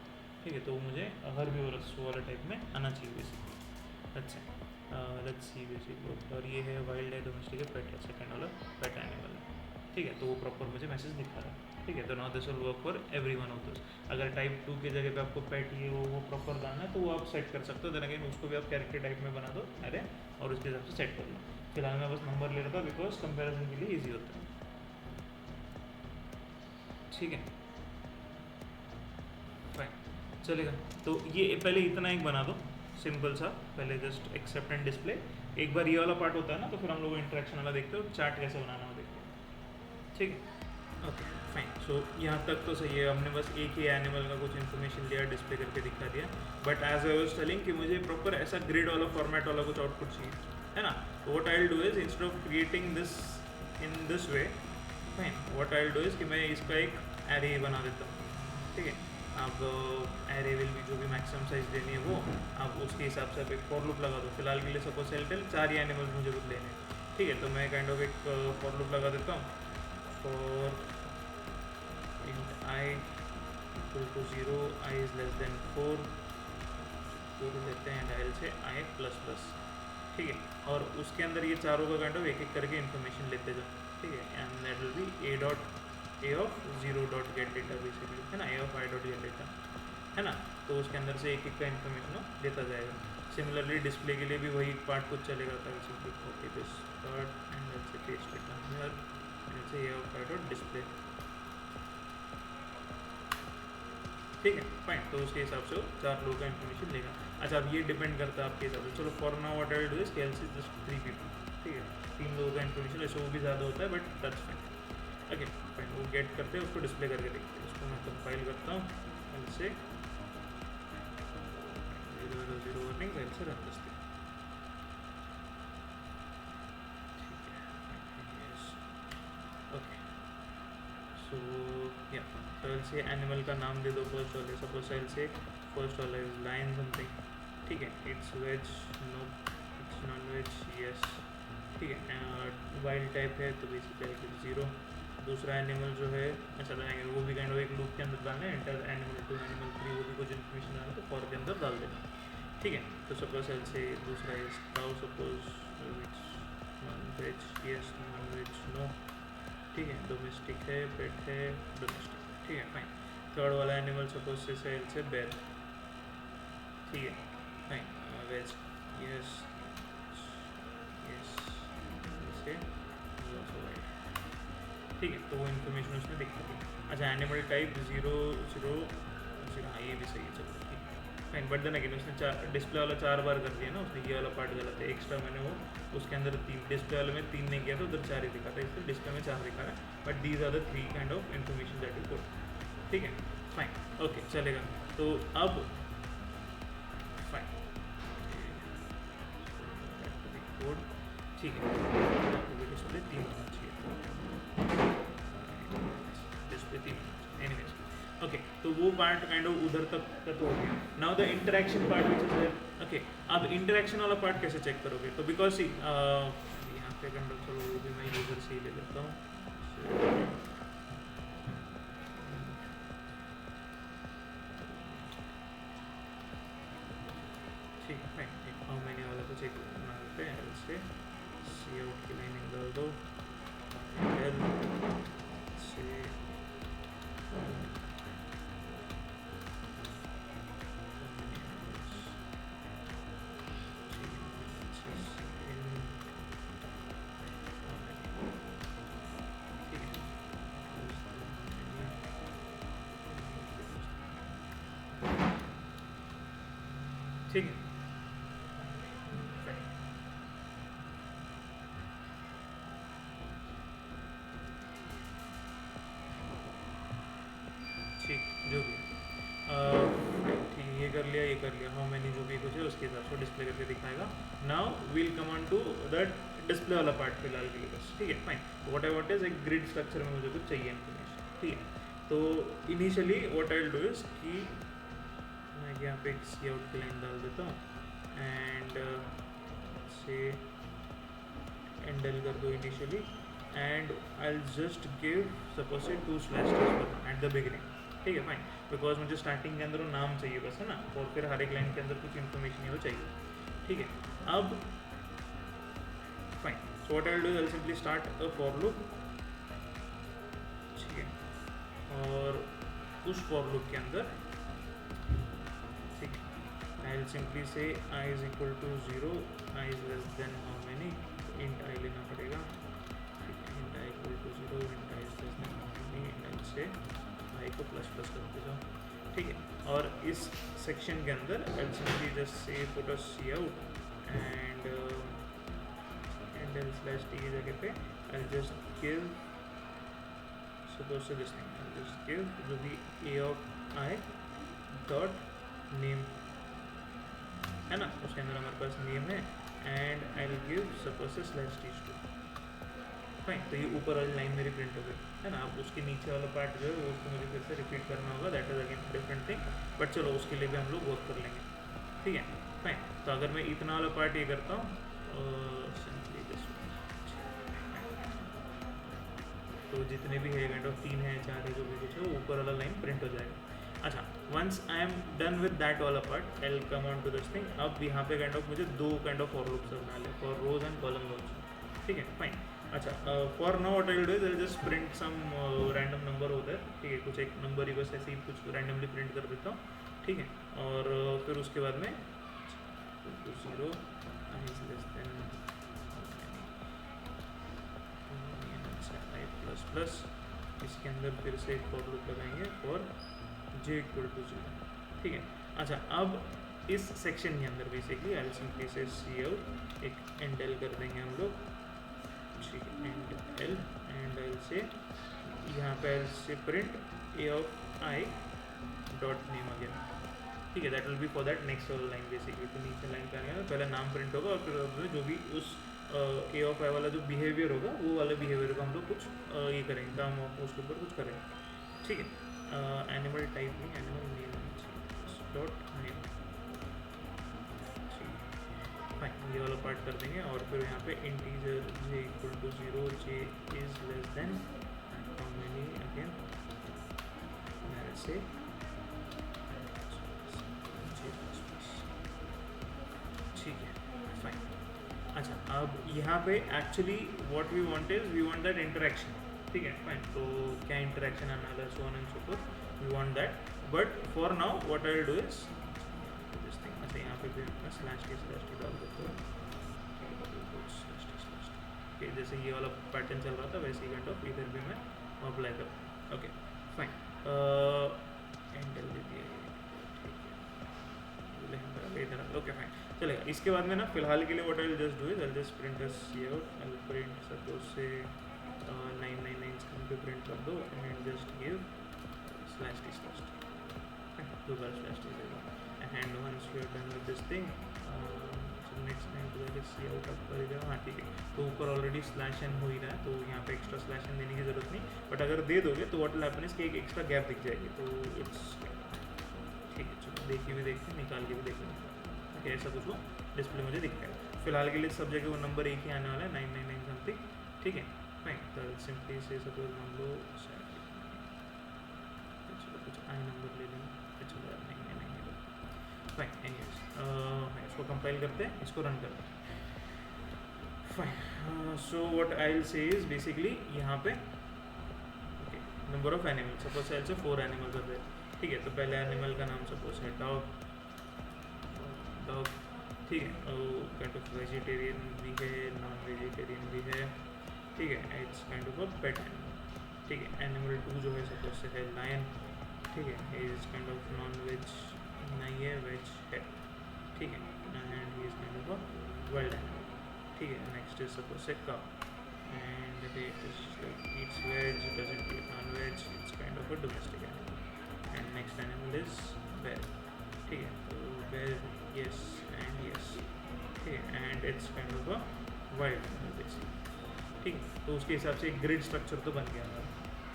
ठीक है। तो मुझे हर्बिवोरस वाला टाइप में आना चाहिए बेसिकली। अच्छा, लेट्स सी बेसिकली, और ये है वाइल्ड है, डोमेस्टिक है, पेट है, सेकंड वाला पेट एनिमल है, ठीक है। तो वो प्रॉपर मुझे मैसेज दिखा रहा है, ठीक है। तो now this will work for every one of this. अगर टाइप 2 की जगह पे आपको पेट ये वो प्रॉपर डालना है, तो वो आप सेट कर सकते हो। देन अगेन उसको भी आप कैरेक्टर टाइप में बना दो अरे, और उसके हिसाब से सेट कर लो। फिलहाल मैं बस नंबर ले रहा था बिकॉज कंपैरिजन के लिए ईजी होता है, ठीक है, फाइन, चलेगा। तो ये पहले इतना एक बना दो सिंपल सा, पहले जस्ट एक्सेप्ट एंड डिस्प्ले। एक बार ये वाला पार्ट होता है ना, तो फिर हम लोग इंटरेक्शन वाला देखते हो, चार्ट कैसे बनाना हो देखते हैं, ठीक है, ओके फाइन। सो यहाँ तक तो सही है, हमने बस एक ही एनिमल का कुछ इन्फॉर्मेशन दिया, डिस्प्ले करके दिखा दिया। But as I was telling कि मुझे प्रॉपर ऐसा ग्रिड वाला फॉर्मेट वाला कुछ आउटपुट चाहिए, है ना। तो what I will do is, instead of creating this in this way, fine, what I will do is कि मैं इसका एक एरे बना देता हूँ, ठीक है। अब एरे विल भी जो भी मैक्सिमम साइज देनी है वो आप उसके हिसाब से आप एक फॉर लूप लगा दो। फिलहाल के लिए सपोज सेल 4 ही एनिमल्स मुझे कुछ लेने हैं, ठीक है। तो मैं काइंड ऑफ एक फॉर लूप लगा देता हूँ for int I equal to 0, I is less than 4 लेते हैं, एंड आई से I प्लस प्लस, ठीक है। और उसके अंदर ये चारों का काइंड ऑफ एक एक करके इन्फॉर्मेशन लेते जाओ, ठीक है। And that will be a of 0 dot gate data basically, है ना, a of I dot gate data, है ना। तो उसके अंदर से एक एक का इन्फॉर्मेशन देता जाएगा। सिमिलरली डिस्प्ले के लिए भी वही पार्ट कुछ चलेगा था, basically copy this part and let's say paste it down here and से a of I dot display, ठीक है, फाइन। तो उसके हिसाब से वो 4 लोगों का इन्फॉर्मेशन लेगा। अच्छा, अब ये डिपेंड करता है आपके हिसाब से। चलो for now what I will do is call say just 3 people, ठीक है, 3 लोगों का इन्फॉर्मेशन, ऐसे वो भी ज़्यादा होता है but that's fine, okay fine. वो गेट करते हैं, उसको डिस्प्ले करके देखते हैं। उसको मैं कंपाइल करता हूँ, एल से 0 वार्निंग, एल से रन दिस थिंग, ओके। सो या एल से एनिमल का नाम दे दो फर्स्ट वाले, सपोज एल से फर्स्ट वाला इज लाइन समथिंग, ठीक है। It's veg, no, it's non veg, yes, ठीक है। वाइल्ड टाइप है तो बेसिकली 0। दूसरा एनिमल जो है, अच्छा एनिमल वो भी काइंड ऑफ एक लूप के अंदर डालना है, एंटर एनिमल 2 एनिमल 3, वो भी कुछ इन्फॉर्मेशन डालना है तो फॉर के अंदर डाल देना, ठीक है। तो सपोज एल से दूसरा is cow, suppose which non veg, yes, non veg, no, ठीक है। डोमेस्टिक है, पेट है, डोमेस्टिक, ठीक है, फाइन। थर्ड वाला animal suppose say sell say bear, ठीक है, फाइन। वेज, यस यस, से ठीक है। तो वो इन्फॉर्मेशन उसमें दिखती है। अच्छा, एनिमल टाइप 0 0 0, हाँ ये भी सही है, चलो ठीक है, फाइन। बट देन अगेन उसने डिस्प्ले वाला 4 बार कर दिया ना उसने, ये वाला पार्ट गलत है। एक्स्ट्रा मैंने वो उसके अंदर 3, डिस्प्ले वाले में 3 नहीं किया था, उधर 4 ही दिखा था, इसलिए डिस्प्ले में 4 दिखा रहा है। But these are the 3 kind of information that you put, ठीक है, फाइन, ओके चलेगा। तो अब फाइन कोड, ठीक है, डिस्प्ले 3 होना चाहिए, डिस्प्ले 3, एनीवेज, ओके। तो वो पार्ट काइंड ऑफ उधर तक का तो हो गया। Now the interaction part which is there, okay. अब इंटरेक्शन वाला पार्ट कैसे चेक करोगे? तो बिकॉज यहाँ पे काइंड ऑफ, चलो वो भी मैं यूजर से ही ले लेता हूँ, ठीक है, फाइन। एक हाउ मैनी वाला तो चेक करना होता है, एल से सी आउट की लाइनिंग डाल दो, एल से ठीक है। ठीक, जो भी ठीक है, ये कर लिया हाउ मैनी जो भी कुछ है उसके हिसाब से डिस्प्ले करके दिखाएगा। Now we'll come on to that display वाला पार्ट फिलहाल के लिए बस, ठीक है fine. What I want is एक ग्रिड स्ट्रक्चर में मुझे कुछ चाहिए इन्फॉर्मेशन, ठीक है। तो initially what I will do is कि मैं यहाँ पे एक सी आउट की लाइन डाल देता हूँ एंड से एंडल कर दो initially and I will just give suppose से 2 स्लैश एट द बिगिनिंग, ठीक है फाइन। बिकॉज मुझे स्टार्टिंग के अंदर वो नाम चाहिए बस, है ना, और फिर हर एक लाइन के अंदर कुछ इन्फॉर्मेशन ही वो चाहिए, ठीक है। अब fine, so what I will do I will simply start a for loop, ठीक है, और उस फॉर लूप के अंदर, ठीक है, I will simply say i is equal to 0, i is less than how many, int i लेना पड़ेगा, int i equal to 0, int i is less than how many, and say i को प्लस प्लस करते जाओ, ठीक है। और इस सेक्शन के अंदर I will simply just say put a cout and L slash T की जगह पे I will just give suppose से this thing, I will just give जो भी a of i dot name है ना, उसके अंदर हमारे पास नेम है and I will give suppose से स्लैश टी टू, फाइन। तो ये ऊपर वाली लाइन मेरी प्रिंट हो गई, है ना। अब उसके नीचे वाला पार्ट जो है वो उसको मुझे फिर से रिपीट करना होगा, that is again different thing, but चलो उसके लिए भी हम लोग वर्क कर लेंगे, ठीक है फाइन। तो अगर मैं इतना वाला पार्ट ये करता हूँ सिंपली दिस, तो जितने भी है काइंड ऑफ 3 है 4 है जो भी कुछ है वो ऊपर वाला लाइन प्रिंट हो जाएगा। अच्छा, once I am done with that वाला part I will come on to this thing. अब यहाँ पे काइंड ऑफ मुझे 2 काइंड ऑफ फॉर लूप्स बनाने हैं, for rows and column rows, ठीक है फाइन। अच्छा, for now what I will do is I will just print some random number होता है, ठीक है, कुछ एक नंबर ही बस ऐसे ही कुछ रैंडमली प्रिंट कर देता हूँ, ठीक है। और फिर उसके बाद में 0 i is less than i plus plus, इसके अंदर फिर से एक फॉर लूप लगाएंगे और j इक्वल टू 0, ठीक है। अच्छा, अब इस सेक्शन के अंदर बेसिकली आई विल सिंपली से सी आउट एक एंड एल कर देंगे हम लोग, ठीक है, एंड एल एंड आई से यहाँ पे से print a of i dot name again, ठीक है, that will be for that next वाला लाइन बेसिकली। तो नीचे लाइन पे आएगा, पहले नाम प्रिंट होगा और फिर जो भी उस a ऑफ i वाला जो बिहेवियर होगा वो वाले बिहेवियर को हम लोग कुछ ये करेंगे, काम उसके ऊपर कुछ करेंगे, ठीक है। एनिमल टाइप नहीं, animal name dot name, fine, ये वाला पार्ट कर देंगे। और फिर यहाँ पे integer j equal to 0, j is less than how many again say ठीक है फाइन। अच्छा, अब यहाँ पे actually what we want is we want that interaction, ठीक है फाइन। तो क्या इंटरेक्शन आने वाला है, so on and so forth, we want that, but for now what I will do is this thing. अच्छा, यहाँ पे भी मैं स्लैश टी डाल देता हूँ, okay, जैसे ये वाला पैटर्न चल रहा था वैसे ही काइंड ऑफ इधर भी मैं अप्लाई करता हूँ, ओके फाइन। एंडल दे दिया, ठीक है, इधर ओके फाइन चलेगा। इसके बाद में ना फिलहाल के लिए what I will just do is I will just print a cout, I will print suppose say 999 पे प्रिंट कर दो and just give slash T, दो बार स्लैश टी देगा and once you are done with this thing next time तो जाके सी आउट अप कर देगा, हाँ ठीक है। तो ऊपर ऑलरेडी स्लैश एन हो ही रहा है, तो यहाँ पे एक्स्ट्रा स्लैश एन देने की जरूरत नहीं, बट अगर दे दोगे तो व्हाट विल हैपन इज कि एक एक्स्ट्रा गैप दिख जाएगी, तो इट्स ठीक है। चलो देख के भी देखते हैं, निकाल के भी देख लेंगे, ओके, ऐसा कुछ वो डिस्प्ले मुझे दिख रहा है। फिलहाल के लिए सब जगह वो नंबर एक ही आने वाला है 999 समथिंग, ठीक है फाइन। तो सिंपली से सपोज मान लो चलो कुछ आई नंबर ले लेंगे, चलो 999 फाइन। एनीवेज इसको कंपाइल करते हैं, इसको रन करते हैं, fine. So what I will say is basically यहाँ पे okay number of animal, suppose से 4 एनिमल कर रहे हैं, ठीक है। तो पहले एनिमल का नाम सपोज है डॉग, ठीक है, और काइंड ऑफ वेजिटेरियन भी है, नॉन वेजिटेरियन भी है, ठीक है, it's kind of a pet animal, ठीक है। एनिमल 2 जो है सपोज से है लायन, ठीक है, is kind of non veg नहीं है, वेज है, ठीक है, and he is kind of a wild animal, ठीक है। Next is suppose say cow, and it is like eats veg, doesn't eat non veg, it's kind of a domestic animal. And next animal is bear, ठीक है, तो बेर यस एंड यस, ठीक है, and it's kind of a wild animal basically, ठीक है। तो उसके हिसाब से एक ग्रिड स्ट्रक्चर तो बन गया हमारा,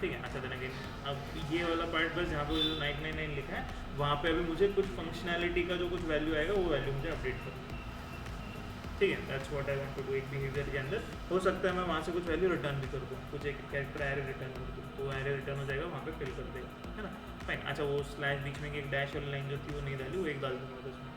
ठीक है। अच्छा, देन अगेन अब ये वाला पार्ट बस जहाँ पे जो 999 लिखा है वहाँ पे अभी मुझे कुछ फंक्शनैलिटी का जो कुछ वैल्यू आएगा वो वैल्यू मुझे अपडेट करना है, ठीक है। That's what I want to do. एक बिहेवियर के अंदर हो सकता है मैं वहाँ से कुछ वैल्यू रिटर्न भी कर दूँ, कुछ एक कैरेक्टर एरे रिटर्न कर दूँ, तो एरे रिटर्न हो जाएगा, वहाँ पे फिल कर देगा, है ना, फाइन। अच्छा, वो स्लैश बीच में एक डैश वाली लाइन जो थी वो नहीं डाली, वो एक डाल दूँगा बस में,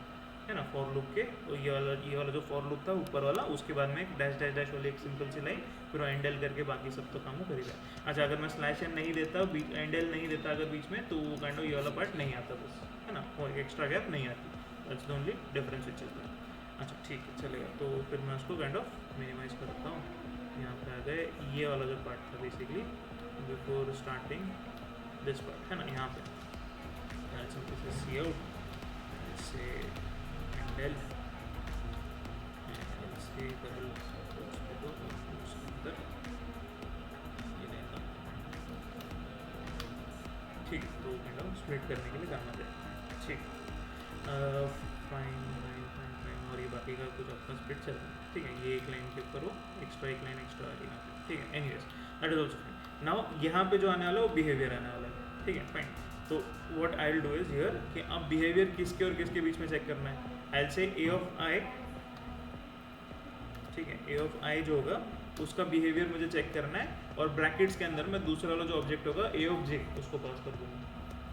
है ना, फॉर लूप के। तो ये वाला जो फॉर लूप था ऊपर वाला, उसके बाद में एक डैश डैश डैश वाली एक सिंपल सी लाइन, फिर एंडल करके बाकी सब तो काम वो करेगा। अच्छा, अगर मैं स्लैश एन नहीं देता, एंडल नहीं देता अगर बीच में, तो वो काइंड ऑफ ये वाला पार्ट नहीं आता बस, है ना, वो एक्स्ट्रा गैप नहीं आती। That's the only difference which is that. अच्छा, ठीक है, चलेगा। तो फिर मैं उसको काइंड ऑफ मिनिमाइज करता हूँ। यहाँ पे आ गए ये वाला जो पार्ट था basically before starting this part, है ना, यहाँ पे सी आउट से एंडल से डबल ठीक, तो काइंड ऑफ स्प्लिट करने के लिए काम आ जाए, ठीक। फाइन फाइन फाइन फाइन, और ये बाकी का कुछ आपका स्प्लिट चल रहा है, ठीक है। ये एक लाइन के ऊपर हो, एक्स्ट्रा एक लाइन एक्स्ट्रा आ रही है, ठीक है। Anyways that is also fine. Now यहाँ पे जो आने वाला है वो बिहेवियर आने वाला है, ठीक है, फाइन। तो what I will do is here कि अब बिहेवियर किसके और किसके बीच में चेक करना है। आई विल से ए ऑफ आई, ठीक है, ए ऑफ आई जो होगा उसका बिहेवियर मुझे चेक करना है, और ब्रैकेट्स के अंदर मैं दूसरा वाला जो ऑब्जेक्ट होगा ए ऑफ जे उसको पास कर दूँगा,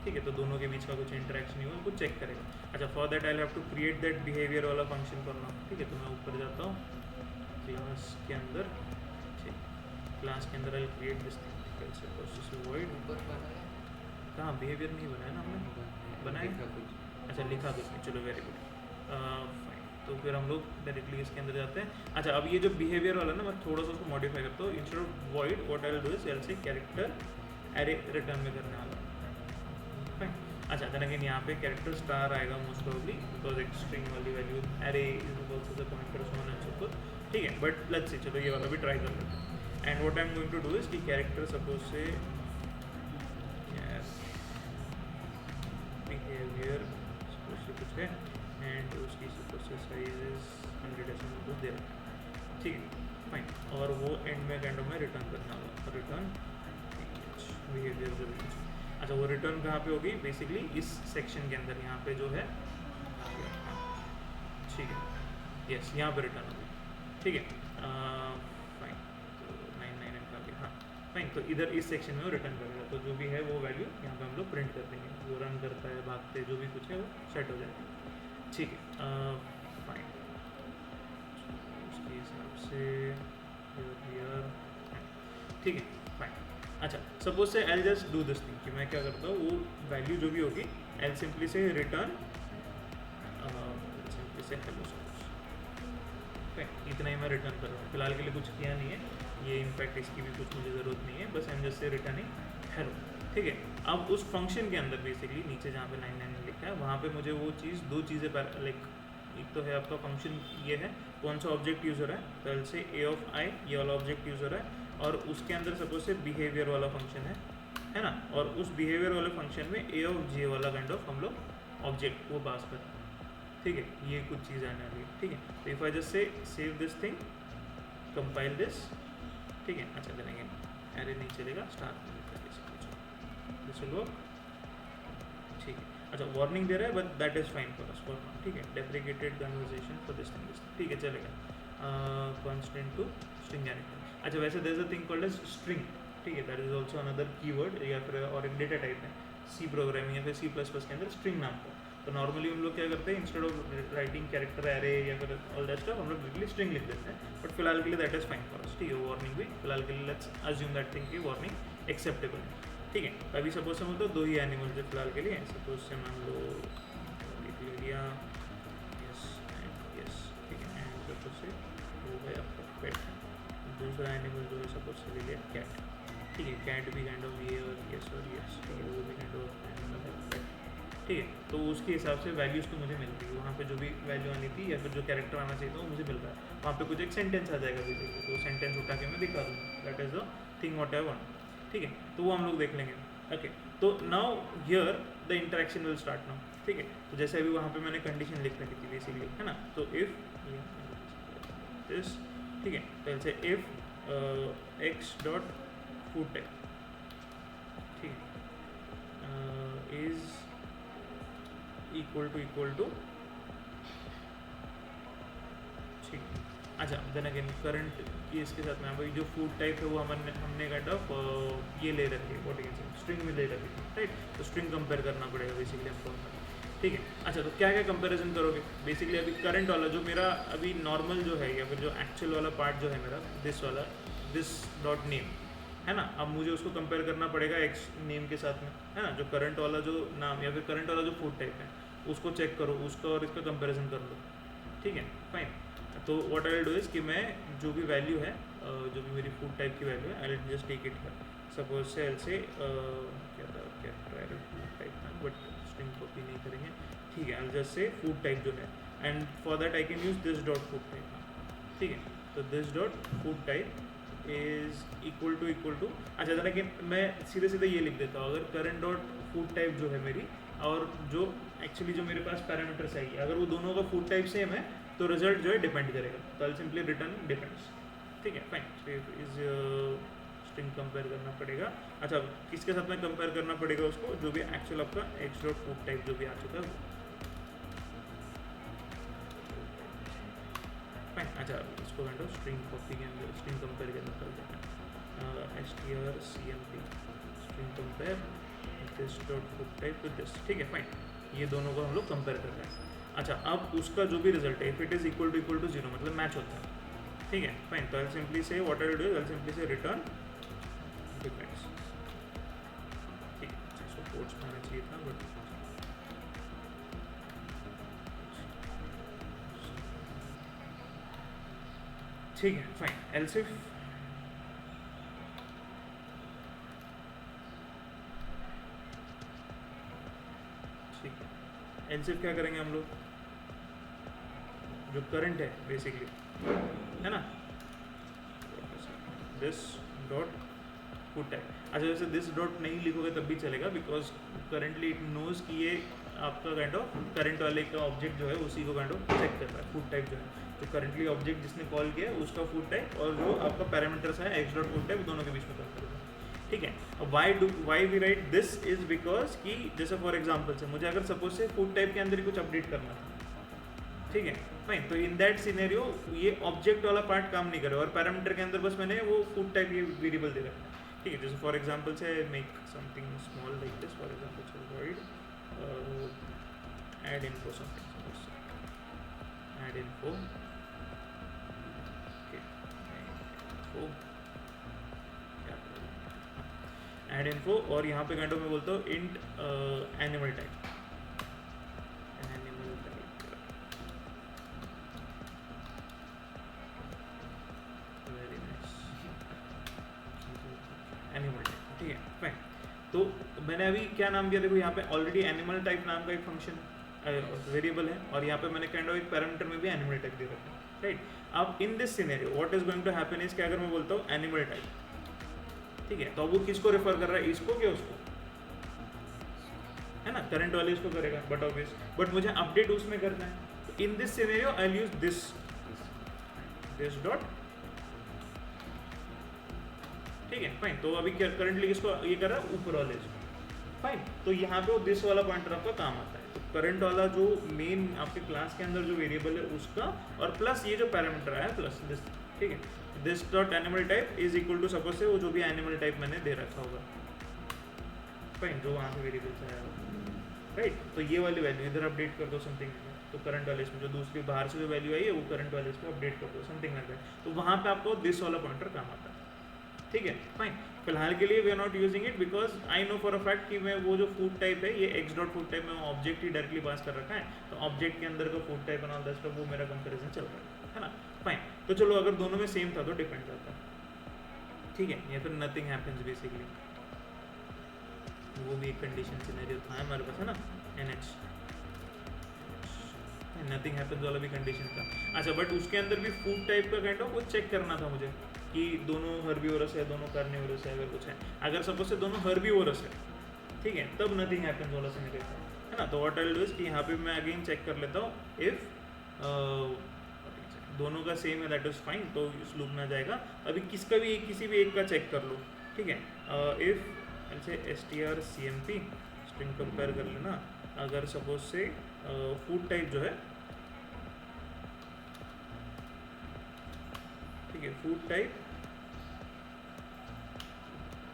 ठीक है। तो दोनों के बीच का कुछ इंटरेक्शन नहीं हुआ, उसको चेक करेगा। अच्छा, for that I have to create that behaviour वाला फंक्शन करना, ठीक है। तो मैं ऊपर जाता हूँ क्लास के अंदर, ठीक, क्लास के अंदर I create this thing void. कहाँ बिहेवियर नहीं बनाया ना हमने, बनाया कुछ, अच्छा लिखा कुछ नहीं, चलो वेरी गुड, फाइन। तो फिर हम लोग डायरेक्टली इसके अंदर जाते हैं। अच्छा, अब ये जो बिहेवियर वाला ना मैं थोड़ा सा उसको मॉडिफाई करता हूँ। Instead of void what I will do is I will से कैरेक्टर एरे रिटर्न में करने वाला, फाइन। अच्छा, देन अगेन यहाँ पे कैरेक्टर स्टार आएगा मोस्ट प्रोबेबली, बिकॉज एक स्ट्रिंग वाली value array is also the pointer so on and so fourth, ठीक है। बट लेट्स सी, चलो ये वाला भी ट्राई कर लेते हैं। And what I am going to do is कि character suppose say behaviour suppose say कुछ है, एंड उसकी सपोज से साइज इज 100 डेसिमल कुछ दे रखा है, ठीक है, फाइन। और वो एंड में काइंड ऑफ में रिटर्न करना होगा, रिटर्न बिहेवियर जो भी कुछ। अच्छा, वो रिटर्न कहाँ पे होगी, बेसिकली इस सेक्शन के अंदर, यहाँ पे जो है, ठीक है, यस, यहाँ पे रिटर्न होगी, ठीक है, फाइन। तो 999 का भी, हाँ फाइन। तो इधर इस सेक्शन में वो रिटर्न करेगा, तो जो भी है वो वैल्यू यहाँ पे हम लोग प्रिंट कर देंगे। वो रन करता है, भागते जो भी कुछ है वो सेट हो जाएगा, ठीक है, फाइन। उसके हिसाब से ठीक है, फाइन। अच्छा, suppose say I just do this thing कि मैं क्या करता हूँ, वो वैल्यू जो भी होगी आई सिंपली से रिटर्न सिंपली से हेलो सपोज, इतना ही मैं रिटर्न कर रहा हूँ। फिलहाल के लिए कुछ किया नहीं है, ये इनफैक्ट इसकी भी कुछ मुझे ज़रूरत नहीं है, बस आई am just say returning hello, ठीक है। अब उस फंक्शन के अंदर बेसिकली नीचे जहाँ पे 999 लिखा है वहाँ पे मुझे वो चीज़, दो चीज़ें लाइक, एक तो है आपका फंक्शन ये है कौन सा ऑब्जेक्ट यूज़ हो रहा है, तो से ए ऑफ आई ये वाला ऑब्जेक्ट यूज़ हो रहा है, और उसके अंदर सपोज से बिहेवियर वाला फंक्शन है ना, और उस बिहेवियर वाले फंक्शन में ए ऑफ जे वाला काइंड ऑफ हम लोग ऑब्जेक्ट वो पास करते हैं, ठीक है। ये कुछ चीज़ आने वाली है, ठीक है। तो इफ आई जस्ट से save this thing, compile this, ठीक है। अच्छा, देंगे एरे नहीं चलेगा, स्टार्ट दिस विल वर्क, ठीक है। अच्छा, वार्निंग दे रहा है but that is fine for us for now, ठीक है। Deprecated conversation for this thing, ठीक है, चलेगा। Constant to string character. अच्छा, वैसे there is a thing called as string, ठीक है, that is also another keyword, या फिर और एक डेटा टाइप है सी प्रोग्रामिंग या फिर C++ के अंदर स्ट्रिंग नाम का। तो नॉर्मली हम लोग क्या करते हैं, instead of writing character array या फिर ऑल दैट स्टफ, हम लोग लिटरली स्ट्रिंग लिख देते हैं, बट फिलहाल के लिए दैट इज फाइन फॉर अस, ठीक है। वार्निंग भी फिलहाल के लिए लेट्स अज्यूम दैट थिंग की वार्निंग एक्सेप्टेबल है, ठीक है। अभी सपोज से मतलब दो ही एनिमल्स है फिलहाल के लिए, सपोज से मान लो लिख लिया यस एंड यस, ठीक है, एंड सपोज से वो है आपका पेट, दूसरा एनिमल जो है सपोज से ले लिया कैट, ठीक है। कैट भी काइंड ऑफ ये और यस, ठीक है, वो भी काइंड ऑफ एनिमल है पेट, ठीक है, तो उसके हिसाब से वैल्यूज़ तो मुझे मिल रही है, वहाँ पे जो भी वैल्यू आनी थी या फिर जो कैरेक्टर आना चाहिए था वो मुझे मिल रहा है। वहाँ पे कुछ एक सेंटेंस आ जाएगा बेसिकली, तो सेंटेंस उठा के मैं दिखा दूँगा, that is the thing what I want. ठीक है, तो वो हम लोग देख लेंगे। ओके, तो now here the interaction will start now. ठीक है, तो जैसे अभी वहाँ पे मैंने कंडीशन लिख रखी थी बेसिकली, है ना, तो इफ़ दिस, ठीक है, तो ऐसे if x dot food type, ठीक है, इज़ इक्वल टू, ठीक है। अच्छा, देन अगेन करंट की इसके साथ में भाई जो फूड टाइप है वो हमने काइंड ऑफ ये ले रखी है, व्हाट यू कैन से स्ट्रिंग में ले रखी थी, राइट, तो स्ट्रिंग कंपेयर करना पड़ेगा बेसिकली हमको। ठीक है, अच्छा, तो क्या क्या कंपैरिजन करोगे बेसिकली? अभी करंट वाला जो मेरा अभी नॉर्मल जो है या फिर जो एक्चुअल वाला पार्ट जो है मेरा, दिस वाला, दिस डॉट नेम है ना, अब मुझे उसको कंपेयर करना पड़ेगा एक्स नेम के साथ में, है ना, जो करंट वाला जो नाम या फिर करंट वाला जो फूड टाइप है उसको चेक करो, उसका और इसका कंपैरिजन कर लो। ठीक है, फाइन। तो what I will do is कि मैं जो भी वैल्यू है, जो भी मेरी फूड टाइप की वैल्यू है, I will just take it here. Suppose say L say क्या था, क्या ट्रायल फूड टाइप था, बट स्ट्रिंग कॉपी नहीं करेंगे। ठीक है, I just say food type जो है, and for that I can use this dot food type. ठीक है, तो this dot food type is equal to अच्छा, जरा कि मैं सीधे सीधे ये लिख देता हूँ, अगर करंट डॉट फूड टाइप जो है मेरी और जो एक्चुअली जो मेरे पास पैरामीटर्स आएगी, अगर वो दोनों का फूड टाइप सेम है तो रिजल्ट जो है डिपेंड करेगा, तो आई सिंपली रिटर्न डिपेंड्स। ठीक है, फाइन। इज स्ट्रिंग कंपेयर करना पड़ेगा। अच्छा, किसके साथ में कंपेयर करना पड़ेगा उसको, जो भी एक्चुअल आपका एक्स डॉट फूड टाइप जो भी आ चुका है वो, फाइन। अच्छा, इसको काइंड ऑफ स्ट्रिंग कॉपी के अंदर स्ट्रिंग कंपेयर के अंदर कर देते हैं, strcmp string compare this dot food type with this. ठीक है, फाइन, ये दोनों को हम लोग कंपेयर कर रहे हैं। अच्छा, अब उसका जो भी रिजल्ट है, if it is equal to 0 मतलब मैच होता है। ठीक है, फाइन, तो I simply say what I will do, I simply say return depends. ठीक है, इसको कोट्स में आना चाहिए था बट ठीक है, फाइन। एल्स इफ ठीक है, एल्स इफ क्या करेंगे हम लोग, जो करंट है बेसिकली, है ना, दिस डॉट फूड टाइप। अच्छा, जैसे दिस डॉट नहीं लिखोगे तब भी चलेगा, बिकॉज करंटली इट नोज कि ये आपका काइंड ऑफ करंट वाले का ऑब्जेक्ट जो है उसी को काइंड ऑफ चेक कर रहा है। फूड टाइप जो है, जो करंटली ऑब्जेक्ट जिसने कॉल किया है उसका फूड टाइप और जो आपका पैरामीटर्स है एक्स डॉट फूड टाइप, दोनों के बीच में कंपेयर करेगा। ठीक है, अब why we write this is because कि जैसे फॉर एग्जाम्पल से मुझे अगर सपोज से फूड टाइप के अंदर ही कुछ अपडेट करना था, ठीक है, फाइन, तो इन दैट सिनेरियो ये ऑब्जेक्ट वाला पार्ट काम नहीं करेगा और पैरामीटर के अंदर बस मैंने वो फूड टाइप ये वेरिएबल दे रखा है। ठीक है, जैसे for example say make something small like this, for example say void add info something, add info, okay, info क्या ऐड इन्फो, और यहाँ पे काइंड ऑफ मैं बोलता हूँ int animal type, animal type. ठीक है, फाइन, तो मैंने अभी क्या नाम दिया, देखो यहाँ पे ऑलरेडी एनिमल टाइप नाम का एक फंक्शन वेरिएबल है और यहाँ पे मैंने काइंड ऑफ एक पैरामीटर में भी एनिमल टाइप दे रखा है, राइट। अब in this scenario what is going to happen is कि अगर मैं बोलता हूँ एनिमल टाइप, ठीक है, तो अब वो किसको रेफर कर रहा है, इसको क्या उसको, है ना, करंट वाले इसको करेगा, बट ऑब्वियस, बट मुझे अपडेट उसमें करना है, तो इन this scenario I will use this dot. ठीक है, फाइन, तो अभी करंटली किसको ये कर रहा है, ऊपर वाले इसको, फाइन, तो यहाँ पे वो दिस वाला पॉइंटर आपका काम आता है। तो करंट वाला जो मेन आपके क्लास के अंदर जो वेरिएबल है उसका, और प्लस ये जो पैरामीटर आया प्लस दिस। ठीक है, this dot animal type is equal to suppose say वो जो भी एनिमल टाइप मैंने दे रखा होगा, फाइन, जो वहाँ से वेरिएबल से आया होगा, राइट, तो ये वाली वैल्यू इधर अपडेट कर दो समथिंग, तो करंट वाले इसमें जो दूसरी बाहर से जो वैल्यू आई है वो करंट वाले इसको अपडेट कर दो समथिंग लाइक दैट, तो वहाँ पे आपको दिस वाला पॉइंटर काम आता है। ठीक है, फाइन, फिलहाल के लिए we are not using it because I know for a fact कि मैं वो जो फूड टाइप है ये एक्स डॉट फूड टाइप में ऑब्जेक्ट ही डायरेक्टली पास कर रखा है, तो ऑब्जेक्ट के अंदर का food type and all that stuff वो मेरा कंपैरिजन चल रहा है ना, फाइन। तो चलो अगर दोनों में सेम था तो डिपेंड करता है, ठीक है, या फिर नथिंग हैपेंस बेसिकली, वो वो भी एक कंडीशन सिनेरियो था हमारे पास, है ना, NH, नथिंग हैपेंस वाला भी कंडीशन था। अच्छा, बट उसके अंदर भी फूड टाइप का काइंड ऑफ वो चेक करना था मुझे कि दोनों हर्बीवोरस है, दोनों कार्निवोरस है, अगर कुछ है, अगर सपोज से दोनों हर्बीवोरस है, ठीक है, तब नथिंग हैपेंस वाला सिनेरियो था, है ना। तो what I will do is कि यहाँ पे मैं अगेन चेक कर लेता हूँ, इफ दोनों का सेम है दैट इज फाइन, तो इस लूप में आ जाएगा। अभी किसका भी किसी भी एक का चेक कर लो, ठीक है। इफ ऐसे strcmp स्ट्रिंग कंपेयर कर लेना, अगर सपोज से फूड टाइप जो है, ठीक है, फूड टाइप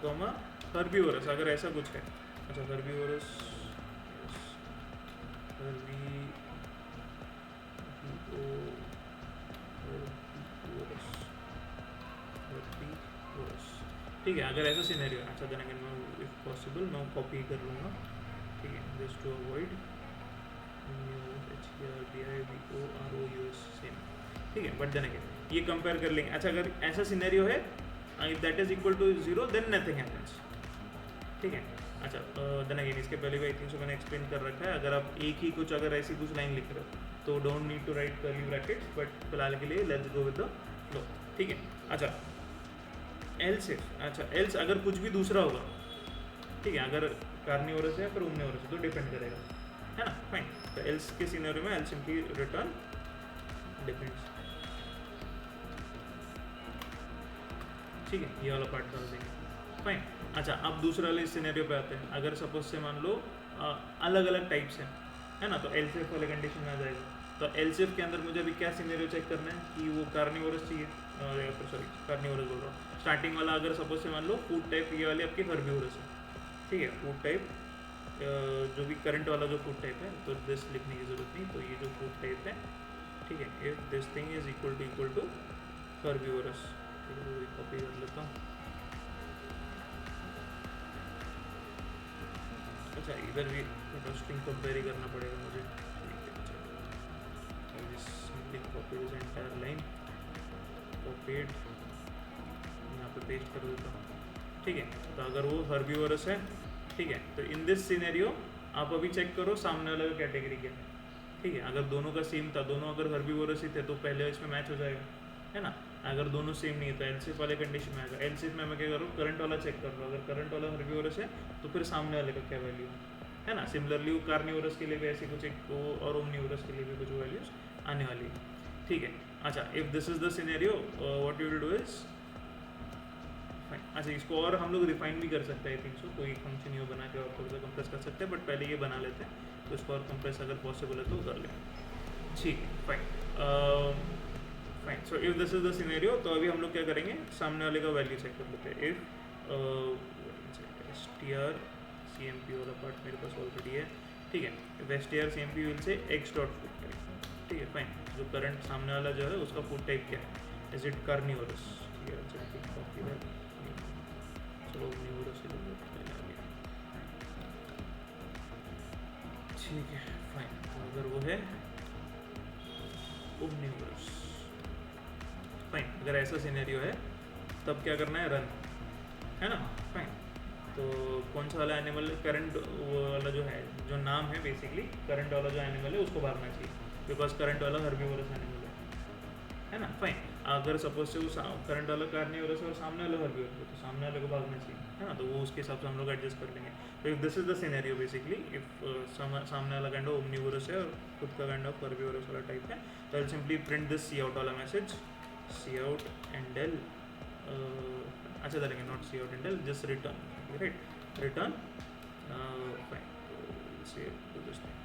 कॉमा हर्बीवोरस, अगर ऐसा कुछ है, अच्छा हर्बीवोरस, ठीक है, अगर ऐसा सिनेरियो है, अच्छा देन अगेन मैं इफ पॉसिबल मैं कॉपी कर लूँगा, ठीक है, just to avoid HERBIVOROUS same, ठीक है, बट देन अगेन ये कंपेयर कर लेंगे। अच्छा, अगर ऐसा सिनेरियो है, if that is equal to 0 then nothing happens, ठीक है। अच्छा, देन अगेन इसके पहले भी आई थिंक सो मैंने एक्सप्लेन कर रखा है, अगर आप एक ही कुछ अगर ऐसी कुछ लाइन लिख रहे हो तो don't need to write curly brackets, but फिलहाल के लिए let's go with the flow, ठीक है। अच्छा, एल्स इफ, अच्छा एल्स अगर कुछ भी दूसरा होगा, ठीक है, अगर कार्निवोरस है फिर ओमनिवोरस है तो डिपेंड करेगा, है ना, फाइन। तो एल्स के सिनेरियो में एल्स सिंपली रिटर्न डिपेंड्स, ठीक है, ये वाला पार्ट डाल देंगे, फाइन। अच्छा, अब दूसरा वाले सिनेरियो पे आते हैं, अगर सपोज से मान लो अलग अलग टाइप्स हैं, है ना, तो एल्सिफ वाले कंडीशन में आ जाएगा। तो एल्सिफ के अंदर मुझे अभी क्या सिनेरियो चेक करना है कि वो कार्निवोरस चाहिए, सॉरी कार्निवोरस बोल रहा हूँ, स्टार्टिंग वाला अगर सपोज से मान लो फूड टाइप ये वाली आपकी हर्बीवोरस है, ठीक है, फूड टाइप जो भी करंट वाला जो फूड टाइप है, तो दिस लिखने की जरूरत नहीं, तो ये जो फूड टाइप है, ठीक है, if this thing is equal to herbivorous, ठीक है, वो कॉपी कर लेता हूँ। अच्छा, इधर भी स्ट्रिंग कंपेयर ही करना पड़ेगा मुझे, copy this entire line, copied यहाँ पे पेस्ट कर देता हूँ, ठीक है। तो अगर वो हर्बीवोरस है, ठीक है, तो इन दिस सिनेरियो आप अभी चेक करो सामने वाला का कैटेगरी क्या है, ठीक है। अगर दोनों का सेम था, दोनों अगर हर्बीवोरस ही थे तो पहले इसमें मैच हो जाएगा, है ना। अगर दोनों सेम नहीं है तो एल्सिफ वाले कंडीशन में आएगा। एल्सिफ में मैं क्या करूँ, करंट वाला चेक कर रहा हूँ, अगर करंट वाला हर्बीवोरस है तो फिर सामने वाले का क्या वैल्यू है ना। सिमिलरली वो कार्निवोरस के लिए भी ऐसी कुछ एक और ओमनिवोरस के लिए भी कुछ वैल्यूज आने वाली है, ठीक है। अच्छा, if this is the scenario what you will do is fine. अच्छा, इसको और हम लोग रिफाइन भी कर सकते हैं, आई थिंक सो, कोई फंक्शन यू बना के और थोड़ा सा कंप्रेस कर सकते हैं, बट पहले ये बना लेते हैं, तो इसको और कंप्रेस अगर पॉसिबल है तो कर लें, ठीक है, fine fine. So if this is the scenario, तो अभी हम लोग क्या करेंगे, सामने वाले का वैल्यू चेक कर लेते हैं। इफ strcmp वाला पार्ट मेरे पास ऑलरेडी है, ठीक है, if strcmp will say x dot food type, ठीक है, फाइन। जो करंट सामने वाला जो है उसका फूड टाइप क्या है, इज इट कार्निवोरस, ठीक है, चलो कॉपी दैट, चलो ओमनिवोरस ही ले लेते हैं, ठीक है, फाइन। अगर वो है ओमनिवोरस, फाइन। अगर ऐसा सिनेरियो है तब क्या करना है, रन, है ना, फाइन। तो कौन सा वाला एनिमल, करंट वाला जो है, जो नाम है बेसिकली करंट वाला जो एनिमल है उसको भागना चाहिए, बिकॉज करंट वाला हर्बीवोरस एनिमल है ना, फाइन। अगर सपोज से वो करंट वाला कार्निवोरस है और सामने वाला हर्बीवोरस है तो सामने वाले को भागना चाहिए, है ना, तो वो उसके हिसाब से हम लोग एडजस्ट कर लेंगे। तो if this is the scenario basically, if सामने वाला काइंड ऑफ ओमनिवोरस है और खुद का काइंड ऑफ हर्बीवोरस वाला टाइप है, तो I simply print this cout वाला message, cout endl, अच्छा चलेंगे, not cout endl, just return, right, return, fine. तो save to this thing,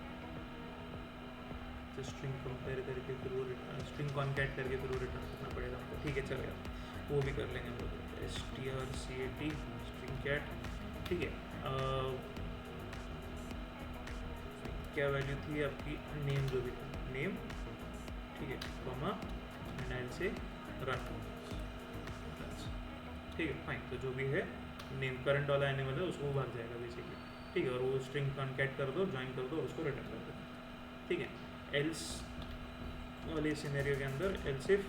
string compare करके फिर वो स्ट्रिंग कॉन्कैट करके फिर वो रिटर्न करना पड़ेगा हमको, ठीक है, चलेगा, वो भी कर लेंगे हम लोग, strcat स्ट्रिंग कैट, ठीक है। क्या वैल्यू थी आपकी, नेम जो भी था, नेम, ठीक है, कॉमा एंड आई से रन, ठीक है, फाइन। तो जो भी है नेम करंट वाला एनिमल है उसको भाग जाएगा बेसिकली, ठीक है, और वो स्ट्रिंग कॉन्कैट कर दो, ज्वाइन कर दो और उसको रिटर्न कर दो, ठीक है। एल्स वाले सिनेरियो के अंदर एल्स इफ,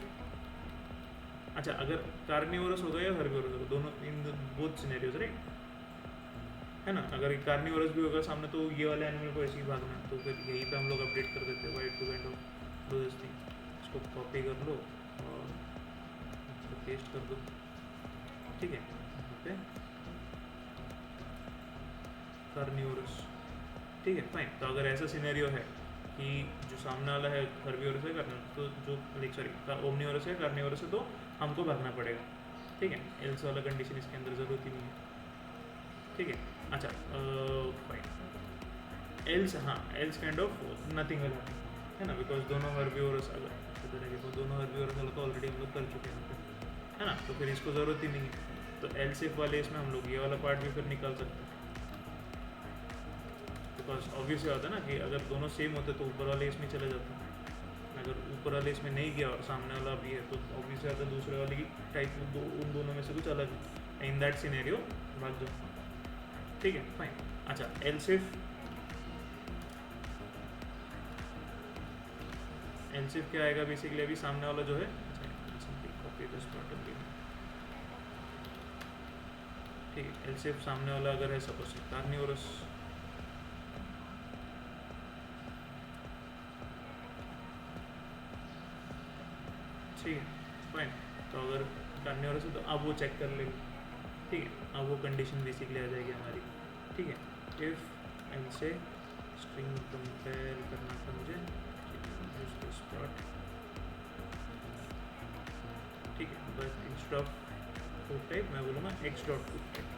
अच्छा अगर कार्निवोरस होगा या हर्बीवोरस होगा, दोनों इन बोथ सिनेरियोज, राइट, है ना। अगर कार्निवोरस भी होगा सामने तो ये वाले एनिमल को ऐसे ही भागना है, तो फिर यहीं पे हम लोग अपडेट कर देते हैं wait to kind of do this thing. इसको कॉपी कर लो और इसको पेस्ट कर दो, ठीक है। यहाँ पे कार्निवोरस, ठीक है फाइन। तो अगर ऐसा सिनेरियो है कि जो सामने वाला है हर्बीवोरस है तो जो लाइक सॉरी ओमनीवोरस है कार्निवोरस है, तो हमको भागना पड़ेगा, ठीक है। एल्स वाला कंडीशन इसके अंदर ज़रूरत ही नहीं है, ठीक है। अच्छा फाइन, एल्स हाँ, else kind of nothing will happen, है ना, बिकॉज दोनों हर्बीवोरस अगर इस तरह के तो दोनों हर्बीवोरस वाला तो ऑलरेडी हम लोग कर चुके हैं, है ना, तो फिर इसको ज़रूरत ही नहीं है। तो एल्स इफ वाले इसमें हम लोग ये वाला पार्ट भी फिर निकाल सकते हैं, बिकॉज ऑब्वियस ये होता है ना कि अगर दोनों सेम होते तो ऊपर वाले इसमें चले जाते हैं। अगर ऊपर वाले इसमें नहीं गया और सामने वाला भी है तो ऑब्वियस आता है दूसरे वाले की टाइप उन दोनों में से कुछ अलग है। इन दैट सिनेरियो भाग जाओ, ठीक है फाइन। अच्छा एल्स इफ क्या आएगा बेसिकली, अभी सामने वाला जो है, ठीक है। एल्स इफ सामने वाला अगर है सपोज कार्निवोरस, ठीक है फाइन। तो अगर कार्निवोरस है तो अब वो चेक कर लेंगे, ठीक है। अब वो कंडीशन बेसिकली आ जाएगी हमारी, ठीक है। इफ ऐसे स्ट्रिंग कंपेयर करना था मुझे, स्पॉट, ठीक है। बस इंस्टेड ऑफ फूड टाइप मैं बोलूँगा एक्स डॉट फूड टाइप,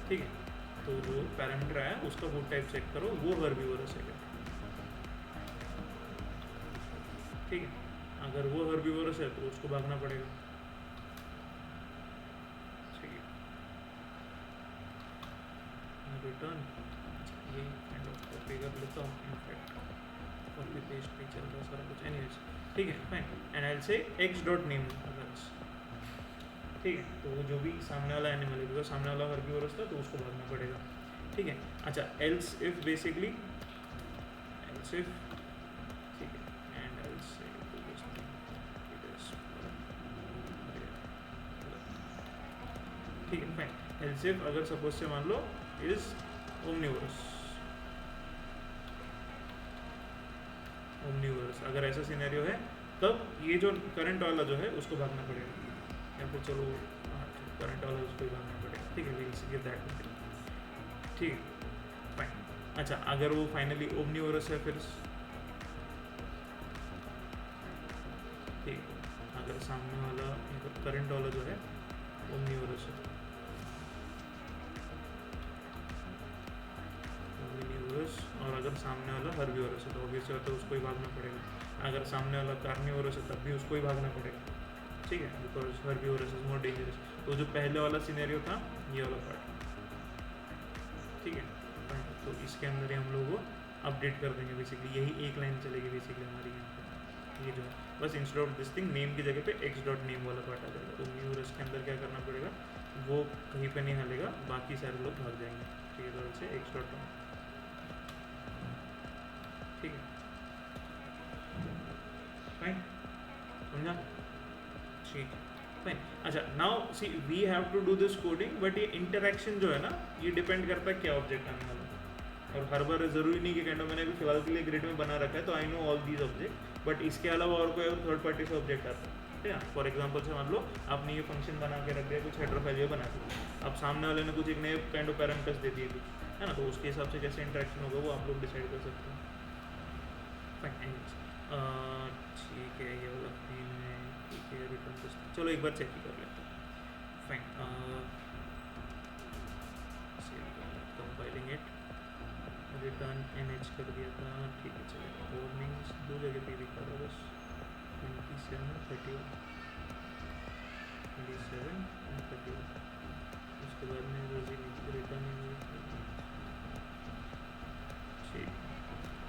ठीक है। तो जो पैरामीटर आया उसका फूड टाइप चेक करो, वो हर्बीवोरस है क्या, ठीक है। अगर वो हर्बीवोरस है तो उसको भागना पड़ेगा, ठीक है। रिटर्न ये काइंड ऑफ कॉपी कर लेता हूँ, इनफैक्ट कॉपी पेस्ट नहीं चल रहा सारा कुछ, एनीवेज, ठीक है फाइन। एंड आई विल से एक्स डॉट नेम अदर्स, ठीक है। तो वो जो भी सामने वाला एनिमल है, बिकॉज सामने वाला हर्बीवोरस था तो उसको भागना पड़ेगा, ठीक है। अच्छा else if basically, else if, ठीक है। एंड आई विल से ठीक है फाइन। एल्स इफ अगर सपोज से मान लो इज ओमनीवोरस, अगर ऐसा सिनेरियो है तब ये जो करंट वाला जो है उसको भागना पड़ेगा, या फिर चलो करंट वाला उसको ही भागना पड़ेगा, ठीक है। विल गेट दैट, ठीक है फाइन। अच्छा अगर वो फाइनली ओमनीवोरस है फिर, ठीक है। अगर सामने वाला करंट वाला जो है ओमनीवोरस है, और अगर सामने वाला हर्बीवोरस है तो ऑब्वियसली होता है उसको ही भागना पड़ेगा। अगर सामने वाला कार्निवोरस है तब भी उसको ही भागना पड़ेगा, ठीक है, because herbivorous is more dangerous. तो जो पहले वाला सिनेरियो था ये वाला पार्ट, ठीक है। तो इसके अंदर ही हम लोग वो अपडेट कर देंगे, बेसिकली यही एक लाइन चलेगी बेसिकली हमारी यहाँ पे, ये जो है बस instead of this thing name की जगह पे एक्स डॉट नेम वाला पार्ट आ जाएगा। तो न्यूरस के अंदर क्या करना पड़ेगा, वो कहीं पे नहीं हलेगा, बाकी सारे लोग भाग जाएंगे, ठीक है। तो से एक्स डॉट नेम, ठीक है फाइन, समझा, ठीक है फाइन। अच्छा now see we have to do this coding, but ये इंटरेक्शन जो है ना ये डिपेंड करता है क्या ऑब्जेक्ट आने वाला है। और हर बार ज़रूरी नहीं कि कैंडो मैंने अभी फिलहाल के लिए ग्रिड में बना रखा है तो I know all these object, but इसके अलावा और कोई थर्ड पार्टी से ऑब्जेक्ट आता है, ठीक है। फॉर एग्जाम्पल से मान लो आपने ये फंक्शन बना के रख दिया, कुछ हेडर फाइल बना दिया, अब सामने वाले ने कुछ एक नए काइंड ऑफ पैरामीटर्स दे दिए कुछ, है ना, तो उसके हिसाब से कैसे इंटरेक्शन होगा वो आप लोग डिसाइड कर सकते हैं, फाइन। ठीक है ये वाला थीम है, ठीक है। रिटर्न चलो एक बार चेक ही कर लेते हैं, fine. Compiling it, return NH कर दिया था, ठीक है चलेगा। वार्निंग्स दो जगह पे दिखा रहा बस, 27 31, 27 31, उसके बाद में रिटर्न, ठीक।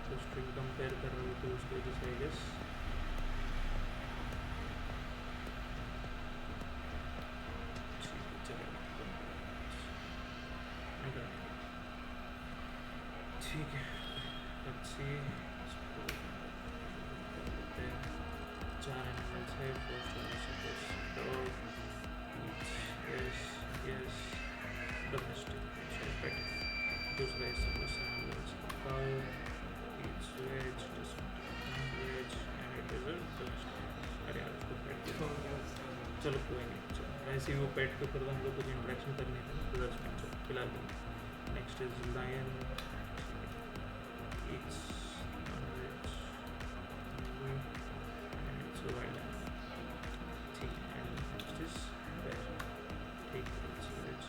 तो स्ट्रिंग कंपेयर कर रहे हो तो उसकी वजह से आई गेस, ठीक है। अच्छी 4 एनिमल्स है, first one suppose dog, yes yes domestic pet. दूसरा इस सपोज से मान लो cow it's veg non veg and it is a domestic. अरे यार उसको पेट चलो कोई नहीं, चलो वैसे ही वो पेट के ऊपर तो हम लोग कुछ इंट्रैक्शन करनी है तो दैट्स फाइन। चलो फिलहाल next is lion it's non veg and it's wild animal, ठीक है। एंड नेक्स्ट इज बेयर, ठीक है, it's veg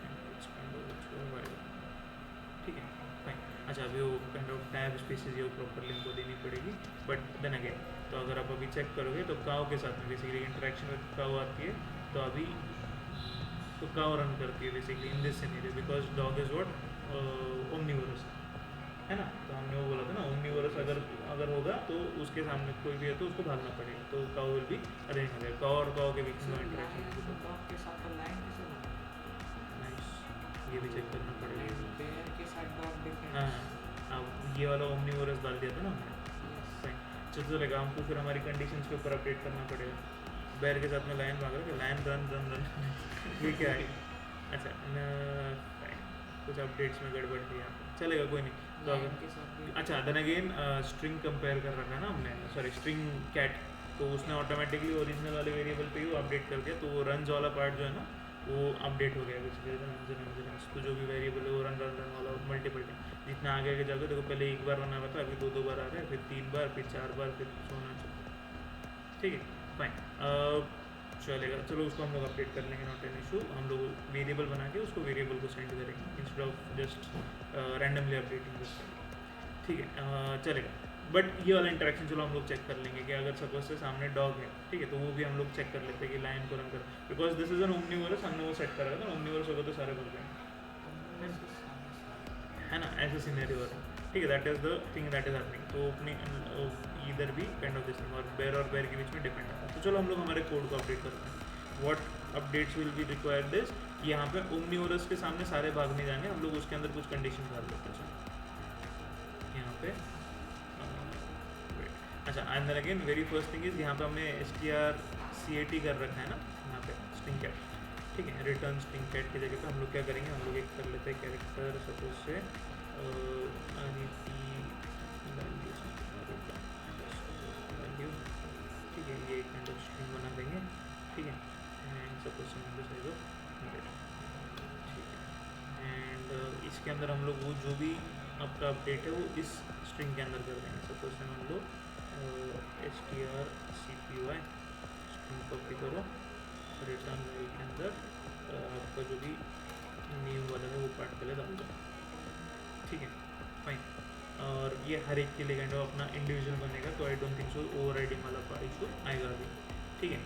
and it's kind of it's wild, ठीक है फाइन। अच्छा अभी वो काइंड ऑफ टैब स्पीसीज ये प्रॉपरली इनको देनी पड़ेगी, बट देन अगेन तो अगर आप अभी चेक करोगे तो काउ के साथ में बेसिकली इंटरेक्शन विद काउ आती है, तो अभी तो काउ रन करती है basically in this scenario because dog is what omnivorous है ना। तो हमने वो बोला था ना ओमनीवोरस अगर होगा तो उसके सामने कोई भी है तो उसको भागना पड़ेगा, तो काउ विल बी अरेंज हो जाएगा। काउ और काउ के बीच में इंटरेक्शन के साथ लाइन कैसे होगा? नाइस, ये भी चेक करना पड़ेगा। बेयर के साथ डॉग डिफरेंस। हाँ अब ये वाला ओमनीवोरस डाल दिया था ना हमने, फाइन चलेगा। हमको फिर हमारी कंडीशंस के ऊपर अपडेट करना पड़ेगा। बैर के साथ में लायन भाग रहा है, लायन रन रन रन ये क्या है? अच्छा फाइन, कुछ अपडेट्स में गड़बड़ थी यहाँ पे, चलेगा कोई नहीं। तो अगर अच्छा देन अगेन स्ट्रिंग कंपेयर कर रखा है ना हमने, सॉरी स्ट्रिंग कैट, तो उसने ऑटोमेटिकली ओरिजिनल वाले वेरिएबल पे ही वो अपडेट कर दिया, तो वो रन्स वाला पार्ट जो है ना वो अपडेट हो गया बेसिकली। तो जो भी वेरिएबल है वो रन रन रन वाला मल्टीपल टाइम जितना आगे आगे जाकर देखो, पहले एक बार रन आ रहा था, अभी दो बार आ रहा है, फिर 3 बार, फिर 4 बार, फिर सोना चाहिए, ठीक है फाइन चलेगा। चलो उसको हम लोग अपडेट कर लेंगे, नॉट एन इशू। हम लोग वेरिएबल बना के उसको वेरिएबल को सेंड करेंगे instead of just randomly updating this, ठीक है चलेगा। बट ये वाला इंटरेक्शन चलो हम लोग चेक कर लेंगे कि अगर सपोज से सामने डॉग है, ठीक है, तो वो भी हम लोग चेक कर लेते हैं कि लाइन को रन कर, because this is an omnivorous, हमने वो सेट करा था। ओमनीवोरस होगा तो सारे बन जाएंगे, है ना, ऐसा सिनेरियो हो रहा है, ठीक है। That is the thing that is happening. तो अपनी इधर भी काइंड ऑफ दिस थिंग और बेयर के बीच में डिपेंड आता है। तो चलो हम लोग हमारे कोड को अपडेट करते हैं। What updates will be required this, यहाँ पे ओमनीवोरस के सामने सारे भागने जाएंगे, हम लोग उसके अंदर कुछ कंडीशन डाल देते हैं यहाँ पे। अच्छा and then again very first thing is यहाँ पे हमने strcat कर रखा है ना यहाँ पे स्ट्रिंग कैट, ठीक है। रिटर्न स्ट्रिंग कैट की जगह पे हम लोग क्या करेंगे, हम लोग एक कर लेते हैं कैरेक्टर सपोज से वैल्यू, ठीक है, ये काइंड ऑफ स्ट्रिंग बना देंगे, ठीक है। एंड सपोज से नंबर साइज ऑफ 100, ठीक है। एंड इसके अंदर हम लोग वो जो भी आपका अपडेट है वो इस स्ट्रिंग के अंदर कर देंगे। सपोज से मान लो strcpy स्ट्रिंग कॉपी करो, रिटर्न वैल्यू के अंदर आपका जो भी नेम वाला है वो पार्ट पहले डाल दो, ठीक है फाइन। और ये हर एक के लिए काइंड ऑफ अपना इंडिविजुअल बनेगा, तो आई डोंट थिंक सो ओवरराइडिंग वाला पार्ट इशू आएगा अभी, ठीक है।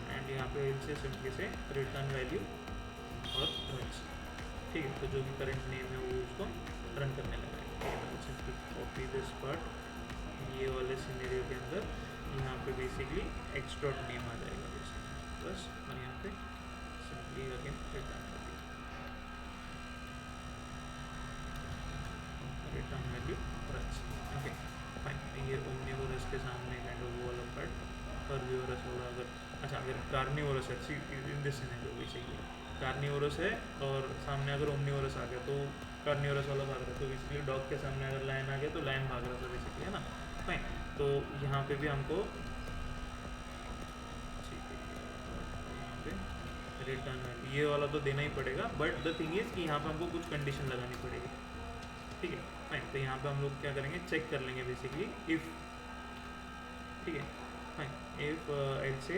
एंड यहाँ पे इनसे सिंपली से रिटर्न वैल्यू और वॉइस, ठीक है। तो जो भी करंट नेम है वो उसको रन करने लगा है, ठीक है। तो सिंपली कॉपी दिस पार्ट ये वाले सिनेरियो के अंदर, यहाँ पे बेसिकली एक्स डॉट नेम आ जाएगा बेसिकली बस, और यहाँ पे सिंपली अगेन रिटर्न वैल्यू रच, ओके फाइन। ये ओमनीवोरस के सामने काइंड ऑफ वो वाला पार्ट हर्बीवोरस होगा अगर, अच्छा अगर कार्निवोरस है इन दिस सिनेरियो बेसिकली कार्निवोरस है और सामने अगर ओमनीवोरस आ गया तो कार्निवोरस वाला भाग रहा है, तो बेसिकली डॉग के सामने अगर लायन आ गया तो लायन भाग रहा था बेसिकली, है ना फाइन। तो यहाँ पे भी हमको यहाँ पे रिटर्न वैल्यू ये वाला तो देना ही पड़ेगा, बट द थिंग इज कि यहाँ पे हमको कुछ कंडीशन लगानी पड़ेगी, ठीक है फाइन। तो यहाँ पे हम लोग क्या करेंगे, चेक कर लेंगे बेसिकली इफ़, ठीक है फाइन, इफ़ एल से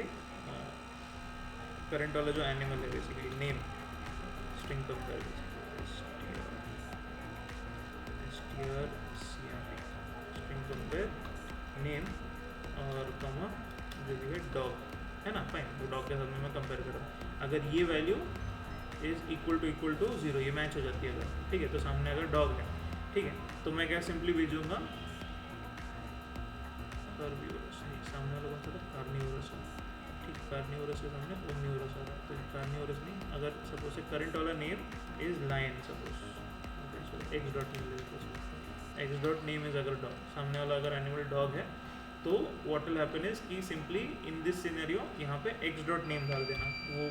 करंट वाला जो एनिमल है basically name string compare string compare name और कॉमा जो भी है डॉग, है ना फाइन। वो डॉग के साथ में मैं कंपेयर कर रहा हूँ, अगर ये वैल्यू इज इक्वल टू 0 ये मैच हो जाती है अगर, ठीक है। तो सामने अगर डॉग है, ठीक है, तो मैं क्या सिंपली भेजूंगा हर्बीवोरस, नहीं सामने वाला कौन सा था, कार्निवोरस, ठीक। कार्निवोरस के सामने ओमनीवोरस आ रहा है, तो कार्निवोरस नहीं, अगर सपोज से करंट वाला name is lion, suppose X dot name, X dot name is अगर डॉग, सामने वाला अगर एनिमल डॉग है, तो व्हाट विल हैपन इज कि सिंपली इन दिस सिनेरियो यहाँ पे एक्स डॉट नेम डाल देना,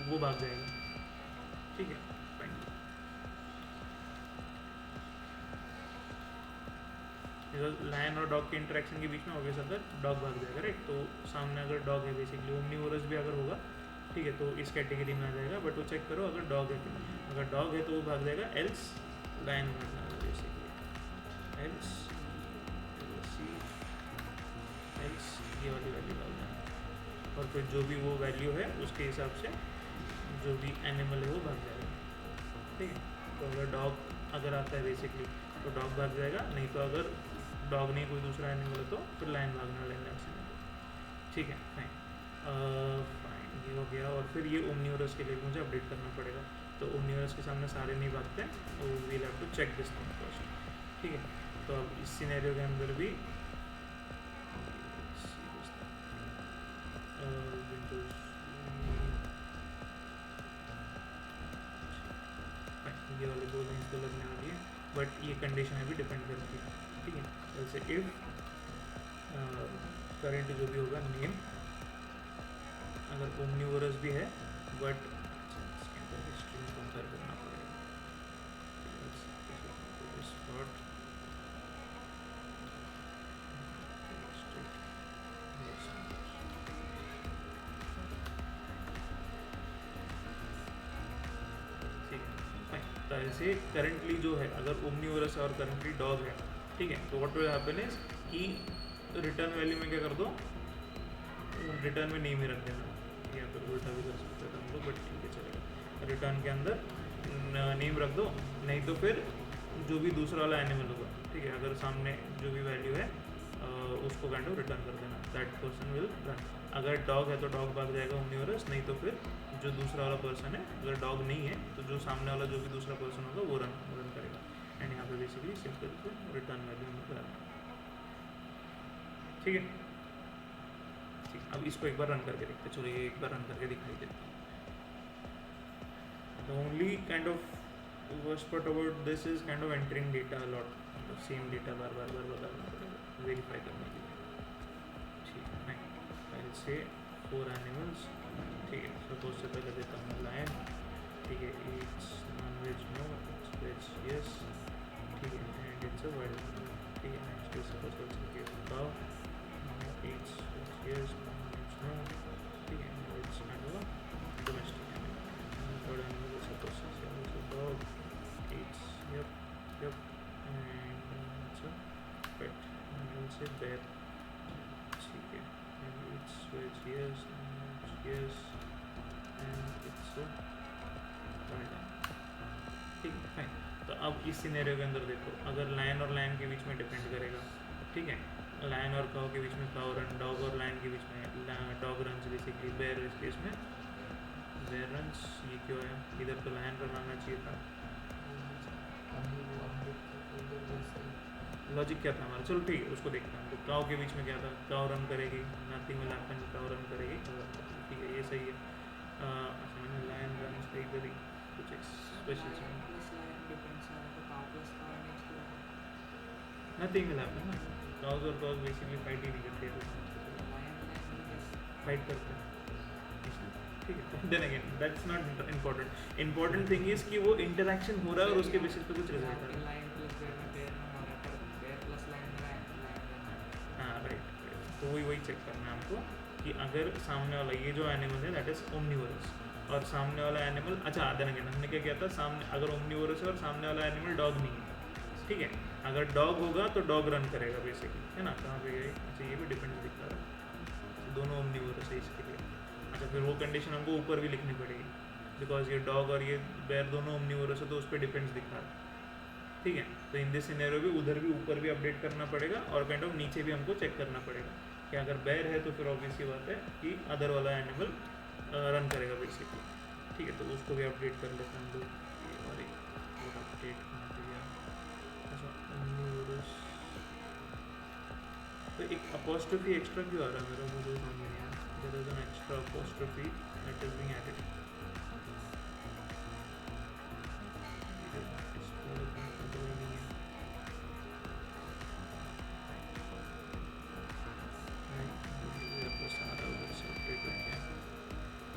वो भाग जाएगा, ठीक है फाइन। लायन और डॉग के इंटरेक्शन के बीच में ऑब्वियस अगर डॉग भाग जाएगा राइट, तो सामने अगर डॉग है बेसिकली ओमनीवोरस भी अगर होगा ठीक है तो इस कैटेगरी में आ जाएगा, बट वो चेक करो अगर डॉग है, अगर डॉग है तो वो भाग जाएगा, एल्स लायन भाग जाएगा बेसिकली, एल्स सी एल्स ये वाली वैल्यू भाग जाएगा, और फिर जो भी वो वैल्यू है उसके हिसाब से जो भी एनिमल है वो भाग जाएगा, ठीक है। तो अगर डॉग अगर आता है बेसिकली तो डॉग भाग जाएगा, नहीं तो अगर डॉग नहीं कोई दूसरा एनिमल है तो फिर लाइन भागना लाइन से, ठीक है फाइन। फाइन ये हो गया, और फिर ये ओमनीवरस के लिए मुझे अपडेट करना पड़ेगा, तो ओमनीवरस के सामने सारे नहीं भागते हैं, तो we'll have to check this thing first, ठीक है। तो अब इस सिनेरियो के अंदर भी ये वाले दो लाइन्स तो लगने वाली है, बट ये कंडीशन अभी डिपेंड करती है, ठीक है। जैसे इफ करेंट जो भी होगा नेम अगर ओमनीवरस भी है बट इसके अंदर स्ट्रिंग कंपेयर करना पड़ेगा, तो ऐसे करंटली जो है अगर ओमनीवरस है और करंटली डॉग है, ठीक है, तो व्हाट विल हैपन इज कि रिटर्न वैल्यू में क्या कर दो, रिटर्न में नेम ही रख देना, या फिर उल्टा भी कर सकते थे हम लोग, बट ठीक है चलेगा, रिटर्न के अंदर नेम रख दो, नहीं तो फिर जो भी दूसरा वाला एनिमल होगा, ठीक है, अगर सामने जो भी वैल्यू है उसको काइंड ऑफ रिटर्न कर देना, दैट पर्सन विल रन। अगर डॉग है तो डॉग भाग जाएगा ओमनीवरस, नहीं तो फिर जो दूसरा वाला पर्सन है, अगर डॉग नहीं है तो जो सामने वाला जो भी दूसरा पर्सन होगा वो रन करेगा, एंड यहाँ पे बेसिकली सिंपल से रिटर्न वैल्यू में रन, ठीक है। ठीक, अब इसको एक बार रन करके देखते, चलो ये एक बार रन करके दिखाई देता हूँ। The only kind of worst part about this is kind of entering data a lot, same data बार बार बताना पड़ेगा वेरीफाई करने के लिए, ठीक है। फाइल से 4 एनिमल्स, ठीक है, सपोज से पहले देता हूँ लायन, ठीक है, it's non veg no, it's veg yes, ठीक है, and it's a wild animal, ठीक है। Next is suppose that cow, it's veg yes, non veg no, ठीक है, it's kind of a domestic animal, third animal is suppose that dog, it's yep and it's a pet, and we'll say bear, ठीक है, and it's veg yes and it's a wild animal, ठीक है फाइन। तो अब इस सिनेरियो के अंदर देखो, अगर लायन और लायन के बीच में डिपेंड करेगा, ठीक है, लायन और काऊ के बीच में काऊ रन, डॉग और लायन के बीच में डॉग रन, बेसिकली बेयर इस केस में बेयर रन्स, ये क्यों है, इधर तो लायन रन आना चाहिए था, लॉजिक क्या था हमारा, चलो ठीक है उसको देखते हैं। तो काऊ के बीच में क्या था, काऊ रन करेगी, nothing will happen, cow run करेगी, ठीक है ये सही है। अच्छा मैंने लायन रन पे इधर ही कुछ स्पेशल नथिंग विल हैपन ना, काउज और काउज बेसिकली फाइट ही नहीं करते, फाइट करते हैं, ठीक है। Then again that's not important, important thing is कि वो इंटरेक्शन हो रहा है और उसके बेसिस पे कुछ रिजल्ट आ रहा है। हाँ राइट, तो वही चेक करना है हमको कि अगर सामने वाला ये जो एनिमल है दैट इज ओमनीवोरस, और सामने वाला एनिमल, अच्छा देन अगेन हमने क्या किया था, सामने अगर ओमनीवोरस है और सामने वाला एनिमल डॉग नहीं है, ठीक है, अगर डॉग होगा तो डॉग रन करेगा बेसिकली, है ना, कहाँ पे गए, अच्छा ये भी डिपेंड दिख रहा है, दोनों ओमनीवोरस है इसके लिए। अच्छा फिर वो कंडीशन हमको ऊपर भी लिखनी पड़ेगी, बिकॉज ये डॉग और ये बेयर दोनों ओमनीवोरस है तो उस पर डिपेंड्स दिख रहा है, ठीक है। तो इन दिस सिनेरियो भी उधर भी ऊपर भी अपडेट करना पड़ेगा, और काइंड ऑफ नीचे भी हमको चेक करना पड़ेगा कि अगर बेयर है तो फिर ऑब्वियस ही बात है कि अदर वाला एनिमल रन करेगा बेसिकली, ठीक है। तो उसको भी अपडेट कर लेते हैं हम लोग, और एक अपडेट होना चाहिए, अच्छा ओमनीवोरस, तो एक अपॉस्ट्रोफी एक्स्ट्रा क्यों आ रहा है मेरा, मुझे समझ नहीं आया, there is an extra apostrophe that is being added,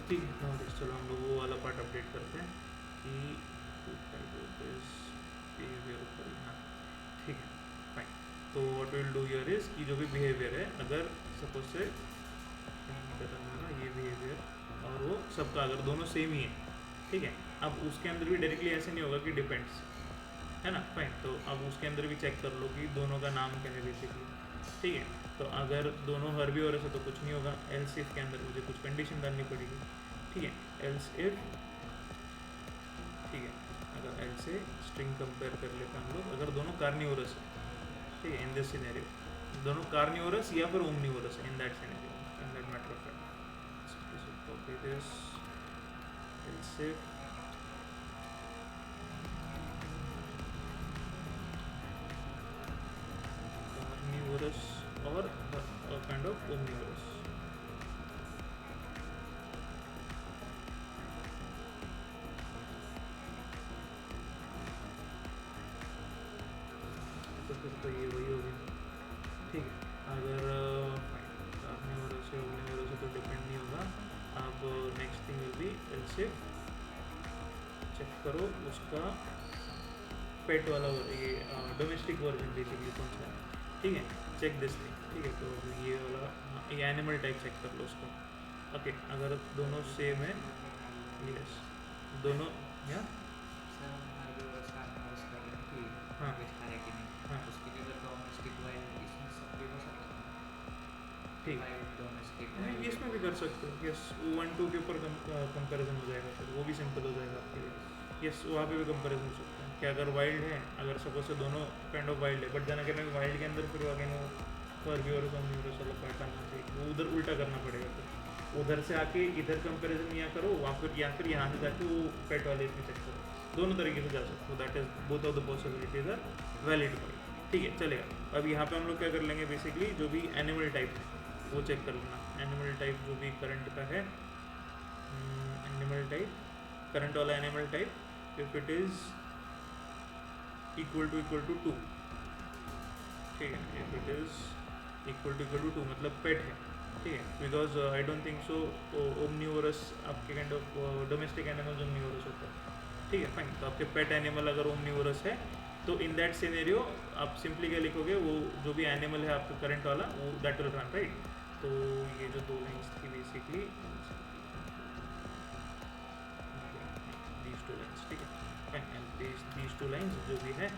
ठीक है। चलो हम लोग वो वाला पार्ट अपडेट करते हैं, कि बिहेवियर ऊपर ही, हाँ ठीक है फाइन। तो what will do here is कि जो भी बिहेवियर है, अगर सपोज से हमारा ये बिहेवियर और वो सबका अगर दोनों सेम ही है, ठीक है, अब उसके अंदर भी डायरेक्टली ऐसे नहीं होगा कि डिपेंड्स, है ना, फाइन। तो अब उसके अंदर भी चेक कर लो कि दोनों का नाम क्या है बेसिकली, ठीक है। तो अगर दोनों हर्बीवोरस है तो कुछ नहीं होगा, एल्स इफ के अंदर मुझे कुछ कंडीशन डालनी पड़ेगी, ठीक है, एल्स इफ, ठीक है, अगर एल्स से स्ट्रिंग कंपेयर कर लेते हैं हम लोग, अगर दोनों कार्निवोरस है, ठीक है, इन दिस सिनेरियो दोनों कार्निवोरस या फिर omnivorous in that scenario, in that matter of fact, copy this else if carnivorous और काइंड ऑफ ओमनिवोरस, तो फिर तो ये वही हो गया, ठीक है। अगर कार्निवोरस है ओमनिवोरस है तो डिपेंड नहीं होगा। अब next thing will be else if check करो उसका पेट वाला ये डोमेस्टिक वर्जन बेसिकली कौन सा है, ठीक है, चेक दिस थिंग, ठीक है। तो ये वाला ये एनिमल टाइप चेक कर लो उसका, ओके। अगर दोनों सेम है, यस दोनों, या सर हम हर्बीवोरस कार्निवोरस कर रहे हैं कि हाँ। वेज खा रहे कि नहीं, हाँ। उसके लिए अगर डोमेस्टिक वाइल्ड इसमें सब भी हो सकता है, ठीक, वाइल्ड डोमेस्टिक नहीं इसमें भी कर सकते हो, यस 1-2 के ऊपर कंपैरिजन हो जाएगा, फिर वो भी सिंपल हो जाएगा आपके लिए, यस वहाँ पे भी कंपैरिजन हो सकता है कि अगर वाइल्ड है, अगर सपोज से दोनों काइंड ऑफ वाइल्ड है, बट जाना कहना वाइल्ड के अंदर फिर अगेन वो हर्बीवोरस ओमनिवोरस वाला पार्ट आना चाहिए, वो उधर उल्टा करना पड़ेगा, फिर उधर से आके इधर कंपैरिजन यहाँ करो, या फिर यहाँ से जाके वो पेट वाले इसमें चेक करो, दोनों तरीके से जा सकते हो, that is both of the possibilities are valid point, ठीक है चलेगा। अब यहाँ पे हम लोग क्या कर लेंगे बेसिकली, जो भी एनिमल टाइप है वो चेक कर लेना, एनिमल टाइप जो भी करंट का है, एनिमल टाइप करंट वाला animal type if it is equal to 2, ठीक है, if it is equal to 2 मतलब पेट है, ठीक है, because I don't think so omnivorous आपके kind of domestic animals omnivorous होता है, ठीक है फाइन। तो आपके पेट एनिमल अगर ओमनिवोरस है तो इन दैट सिनेरियो आप सिंपली क्या लिखोगे, वो जो भी एनिमल है आपका करंट वाला वो दैट विल रन, राइट। तो ये जो 2 लाइन्स थी बेसिकली दीज 2 लाइन्स, ठीक है फाइन, दीज 2 लाइन्स जो भी है,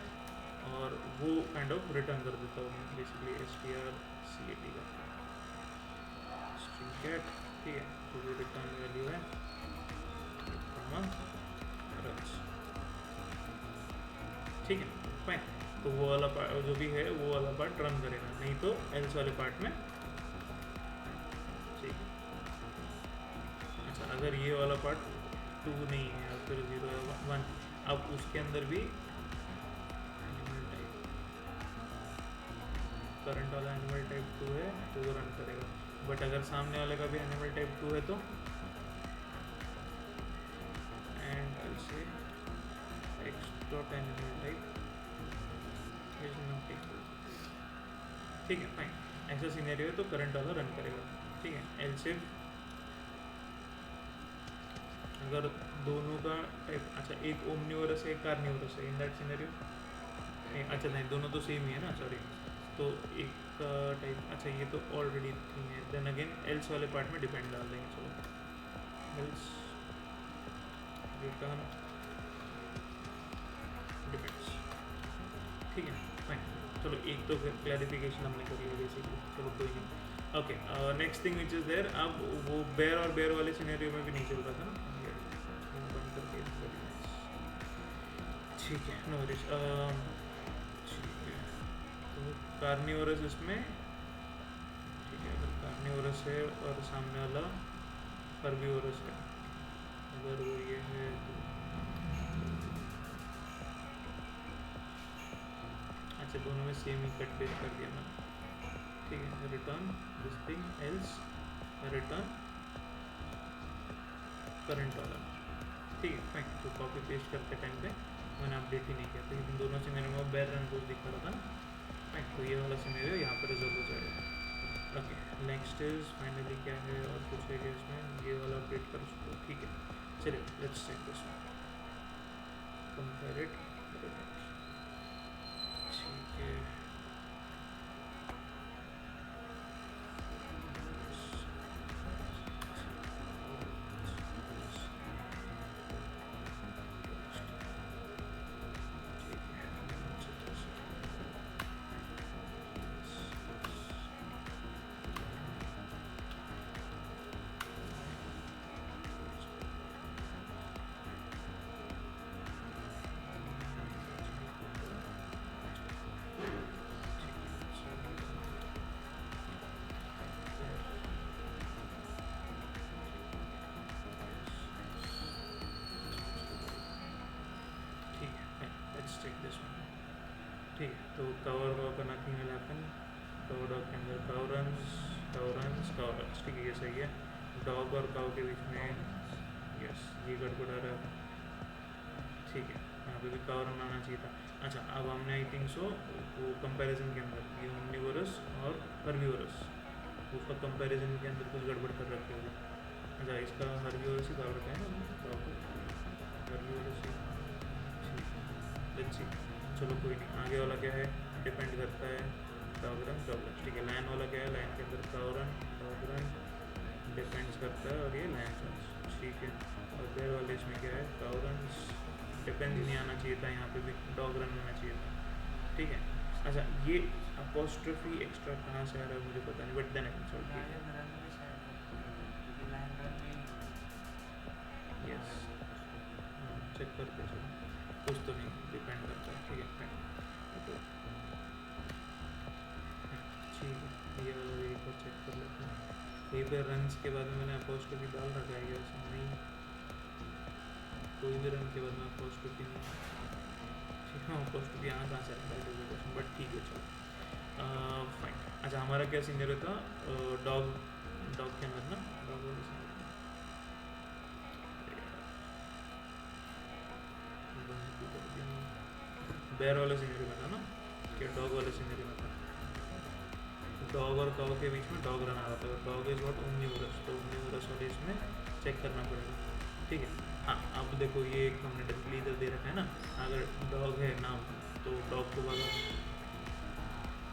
और वो काइंड ऑफ रिटर्न कर देता हूँ मैं बेसिकली strcat का स्ट्रिंग कैट, ठीक है, तो वो रिटर्न वैल्यू है रच, ठीक है फाइन। तो वो वाला पार्ट जो भी है वो वाला पार्ट रन करेगा, नहीं तो एल्स वाले पार्ट में, ठीक है। अच्छा अगर ये वाला पार्ट 2 नहीं है या फिर 0 या 1, अब उसके अंदर भी एनिमल टाइप करंट वाला एनिमल टाइप 2 है तो वो रन करेगा, बट अगर सामने वाले का भी एनिमल टाइप 2 है तो एंड आई से x dot animal type is not equal, ठीक है फाइन। ऐसा सीनेरियो है तो करंट वाला रन करेगा, ठीक है। एल्स इफ अगर दोनों का टाइप, अच्छा एक ओमनिवोरस है एक कार्निवोरस है, इन दैट सिनेरियो, अच्छा नहीं दोनों तो सेम ही है ना, सॉरी, तो एक का टाइप, अच्छा ये तो ऑलरेडी थिंग है, देन अगेन एल्स वाले पार्ट में डिपेंड डाल देंगे, चलो एल्स रिटर्न डिपेंड्स, ठीक है फाइन। चलो एक तो क्लैरिफिकेशन हमने कर लिया बेसिकली, चलो कोई नहीं, okay. Next thing which is there, अब वो बेयर और बेयर वाले सिनेरियो में भी नहीं चल रहा था ना, बंद करके, ठीक है नो वरीज, ठीक है। तो कार्निवोरस इसमें, ठीक है, अगर कार्निवोरस है और सामने वाला हर्बीवोरस है, अगर वो ये है तो अच्छा दोनों में सेम ही कट पेस्ट कर दिया मैंने, ठीक है। Return this thing else return current वाला, ठीक है फाइन। तो कॉपी पेस्ट करते टाइम पे मैंने अपडेट ही नहीं किया था, लेकिन दोनों से मेरे में बेयर रन कुछ दिखा रहा था ना, फाइन। तो ये वाला सिनेरियो यहाँ पर रिजॉल्व हो जाएगा, ओके। नेक्स्ट इज फाइनली क्या है और कुछ है क्या इसमें, ये वाला अपडेट कर सकते हो, ठीक है। चलिए let's check this one. Compare it, ठीक है। ठीक है, तो कवर डॉग का nothing will happen, cover dog के अंदर काउ रन्स, ठीक है, ये सही है। डॉग और काउ के बीच में यस, ये गड़बड़ आ रहा है, ठीक है, यहाँ पे भी काउ रन आना चाहिए था। अच्छा, अब हमने आई थिंक सो वो कंपैरिजन के अंदर ये ओमनिवोरस और हर्बीवोरस, उसका कंपैरिजन के अंदर कुछ गड़बड़ कर रखे होगा। अच्छा, इसका हर्बीवोरस ही डाल रखा है ना, हर्बीवोरस ही, लेट्स सी। चलो कोई नहीं, आगे वाला क्या है, डिपेंड करता है डॉगरन, ठीक है। लाइन वाला क्या है, लाइन के अंदर काउरन, डॉगरन डिपेंड्स करता है, और ये लाइन, ठीक है। और बेर वाले इसमें क्या है, काउरन डिपेंड नहीं आना चाहिए था, यहाँ पे भी डॉगरन आना चाहिए था, ठीक है। अच्छा, ये अपोस्ट्रोफी एक्स्ट्रा कहाँ से आ रहा है मुझे पता नहीं, but then I can solve it. Yes, check करके चलो, कुछ तो नहीं डिपेंड करता है, ठीक है। तो ठीक है, ये वाला भी एक बार चेक कर लेते हैं। कहीं पे रन्स के बाद में मैंने अपोस्ट्रोफी डाल रखा है, ऐसा नहीं, कोई भी रन के बाद में अपोस्ट्रोफी नहीं, ठीक है। अपोस्ट्रोफी यहाँ कहाँ से आता है, बट ठीक है, चलो फाइन। अच्छा, हमारा क्या सीनियर था, डॉग के अंदर ना, डॉग वाले बेर वाले सीनरी में था ना, कि डॉग वाले सीनरी में था। डॉग और काउ के बीच में डॉग रन आ रहा था, डॉग इज नॉट ओमनिवोरस, तो ओमनिवोरस वाले इसमें चेक करना पड़ेगा, ठीक है। हाँ, अब देखो ये एक हमने डायरेक्टली इधर दे रखा है ना, अगर डॉग है नाम तो डॉग को भगा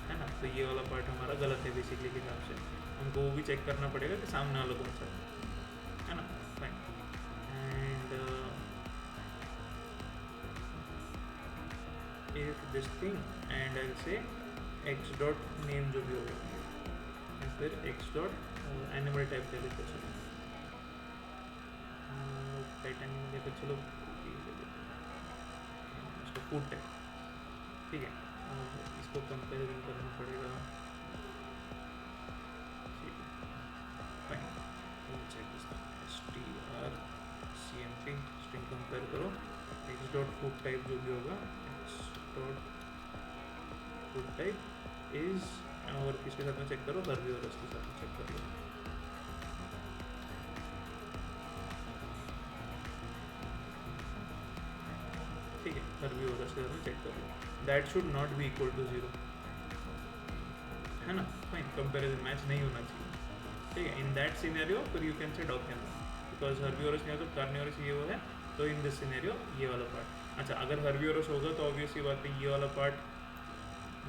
है ना, तो ये वाला पार्ट हमारा गलत है बेसिकली के हिसाब से, हमको वो भी चेक करना पड़ेगा कि सामने वाला कौन सा है ना, fine. And if this thing and I'll say x dot name जो भी होगा, या फिर x dot एनिमल टाइप ले लेते चलो, पेट एनिमल लेते चलो, इसको फूड टाइप, ठीक है। और इसको कंपेरिजन करना पड़ेगा, ठीक है, fine. Check strcmp string compare करो, x dot फूड टाइप जो भी होगा, फूड टाइप इज, और किसके साथ में चेक करो, हर्बीवोरस के साथ में चेक कर लो, ठीक है। हर्बीवोरस के साथ में चेक कर लो, that should not be equal to 0, है ना, फाइन। कंपैरिजन मैच नहीं होना चाहिए, ठीक है। इन दैट सिनेरियो फिर you can say dog can, because herbivorous नहीं हो तो कार्निवोरस ये वो है, तो इन दिस सिनेरियो ये वाला पार्ट। अच्छा, अगर हर्बीवोरस होगा तो ऑब्वियसली बात है ये वाला पार्ट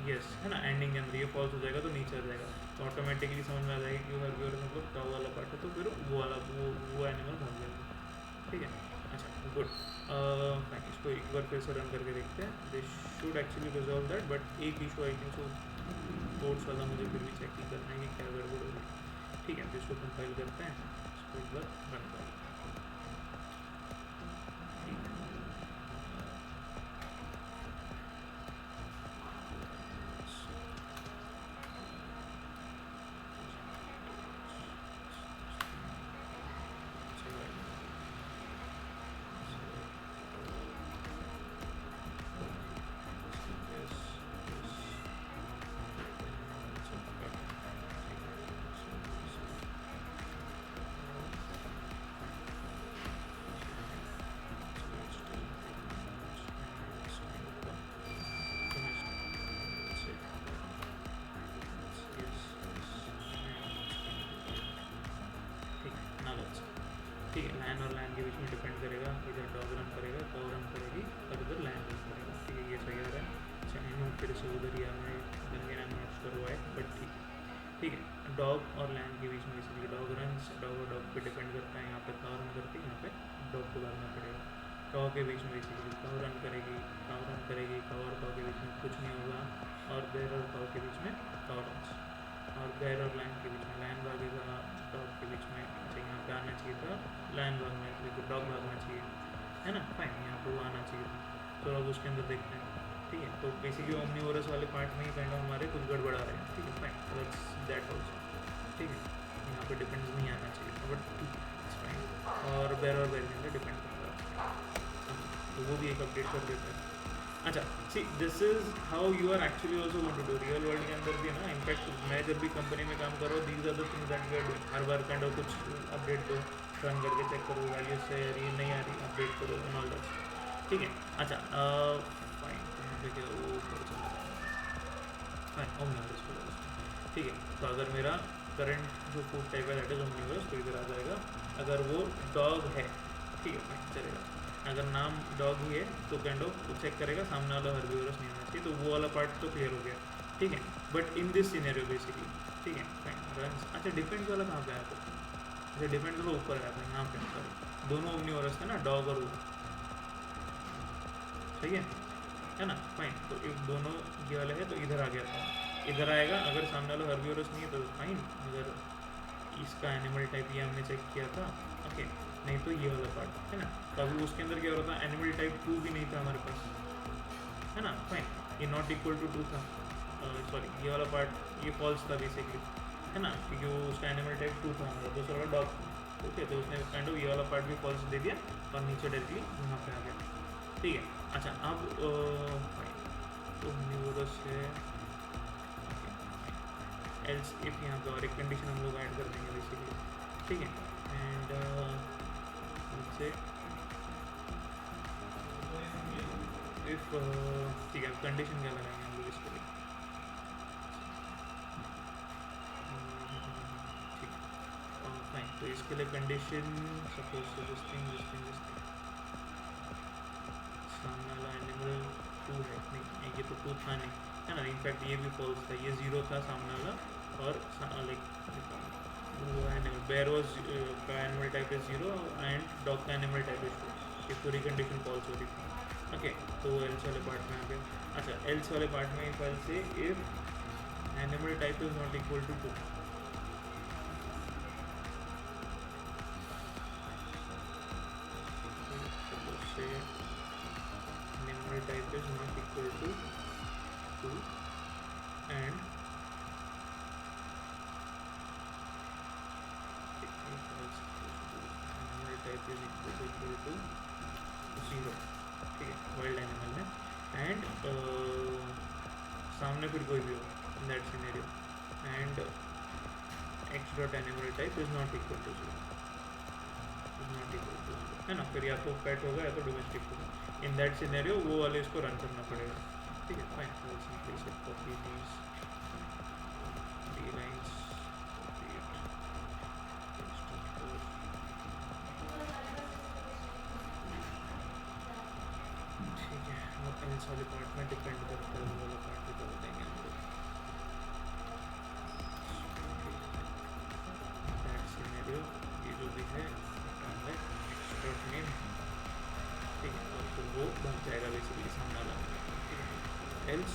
यस है ना, एंडिंग के अंदर ये फॉल्स हो जाएगा तो नीचे आ जाएगा, तो ऑटोमेटिकली समझ में आ जाएगा कि हर्बीवोरस मतलब काउ वाला पार्ट है, तो फिर वो वाला वो एनिमल भाग जाएगा, ठीक है। अच्छा, गुड, फाइन। इसको एक बार फिर से रन करके देखते हैं, this should actually resolve that, but एक issue I think so codes वाला मुझे फिर भी चेक ही करना है कि क्या गड़बड़ होगी, ठीक है। तो इसको कंपाइल करते हैं, इसको एक बार रन करते हैं, ठीक है। लाइन और लाइन के बीच में डिपेंड करेगा, इधर डॉग रन करेगा, काउ रन करेगी, और इधर उधर लैंड यूज़ करेगा, ठीक है, ये सही आ रहा है। अच्छा एनो फिर से उधर ही आना है, again I am not sure why, but ठीक है। डॉग और लैंड के बीच में बेसिकली डॉग रन्स, डॉग और डॉग पे डिपेंड करता है, यहाँ पे काउ रन करती है, यहाँ पे डॉग को भागना पड़ेगा। काउ के बीच में बेसिकली काउ रन करेगी, काउ और काउ के बीच में कुछ नहीं होगा, और बैर और काउ के बीच में काउ रन्स, और बैर और लैंड के बीच में लैंड भागेगा, डॉग के बीच में अच्छा यहाँ पे आना चाहिए था, लैंड भागना चाहिए, डॉग भागना चाहिए, है ना, फाइन, यहाँ पे वो आना चाहिए था। तो अब उसके अंदर देखते हैं, ठीक है। तो बेसिकली ओमनीवोरस वाले पार्ट में ही काइंड ऑफ हमारे कुछ गड़बड़ा रहे हैं, ठीक है, फाइन, दैट्स दैट ऑल्सो, ठीक है। यहाँ पे डिपेंड्स नहीं आना चाहिए था, बट ठीक है, इट्स फाइन। और बैर के अंदर डिपेंड करता है, तो वो भी एक अपडेट कर देता है। अच्छा see this is how you are actually also going to do real world के अंदर भी ना। इनफैक्ट मैं जब भी कंपनी में काम कर रहा हूँ, these are the things that we are doing. हर बार काइंड ऑफ कुछ अपडेट दो, रन करके चेक करो, वैल्यू से ये नहीं आ रही, अपडेट करो एंड ऑल दैट, ठीक है। अच्छा फाइन, यहाँ पे क्या वो चला फाइन ओमनीवोरस को, ठीक है। तो अगर मेरा करंट जो फूड टाइप है दैट इज ओमनीवोरस, तो इधर आ जाएगा। अगर वो डॉग है, ठीक है, फाइन चलेगा। अगर नाम डॉग ही है तो काइंड ऑफ चेक करेगा सामने वाला हर्बीवोरस नहीं होना चाहिए, तो वो वाला पार्ट तो क्लियर हो गया, ठीक है। But in this scenario basically, ठीक है, फाइन रन्स। अच्छा डिपेंड्स वाला कहाँ पे आया था? अच्छा डिपेंड्स वाला ऊपर आया था, यहाँ पे सॉरी, दोनों ओमनीवोरस थे ना, डॉग और वो, सही है ना, फाइन। तो एक दोनों ये वाला है, तो इधर आ गया था, इधर आएगा। अगर सामने वाला हर्बीवोरस नहीं है तो फाइन। अगर इसका एनिमल टाइप ये हमने चेक किया था, ओके, नहीं तो ये वाला पार्ट है ना। तो अभी उसके अंदर क्या हो रहा था, एनिमल टाइप 2 भी नहीं था हमारे पास, है ना, फाइन। ये नॉट इक्वल टू 2 था, सॉरी ये वाला पार्ट ये फॉल्स था बेसिकली, है ना, क्योंकि वो उसका एनिमल टाइप 2 था हमारा, दूसरा वाला डॉग, ओके। तो उसने काइंड ऑफ ये वाला पार्ट भी फॉल्स दे दिया और नीचे डायरेक्टली यहाँ पे आ गया, ठीक है। अच्छा अब फाइन, तो ओमनीवोरस है, एल्स इफ यहाँ पे और एक कंडीशन हम लोग ऐड कर देंगे बेसिकली, ठीक है। एंड से इफ ठीक है, कंडीशन क्या लगाएंगे हम लोग इसके लिए, ठीक है, फाइन। तो इसके लिए कंडीशन सपोज से दिस थिंग सामने वाला एनिमल 2 है, नहीं ये तो 2 था नहीं, है ना, इनफैक्ट ये भी फॉल्स था, ये 0 था सामने वाला, और लाइक वो एनिमल बैर वॉज का animal type is 0 and dog का एनिमल टाइप इज 2, ये पूरी कंडीशन फॉल्स हो रही थी, ओके। तो वो एल्स वाले पार्ट में आ गया। अच्छा एल्स वाले पार्ट में if say if animal type is not equal to 2, say animal type is not equal to 2 and type is equal to 0, ठीक है, वाइल्ड एनिमल है। एंड सामने फिर कोई भी हो in that scenario, and x dot animal type is not equal to 0, है ना, फिर या तो पेट होगा या तो डोमेस्टिक होगा। इन दैट सिनेरियो वो वाले इसको रन करना पड़ेगा, ठीक है, फाइन। तो सिंपली से कॉपी दीज 3 लाइन्स, एल्स वाले पार्ट में डिपेंड करता है, वो वाला पार्ट भी कर देंगे हम लोग, दैट सिनेरियो ये जो भी है एक्सट्रैक्ट नेम, ठीक है, और फिर वो बन जाएगा बेसिकली सामने वाला, ठीक है। एल्स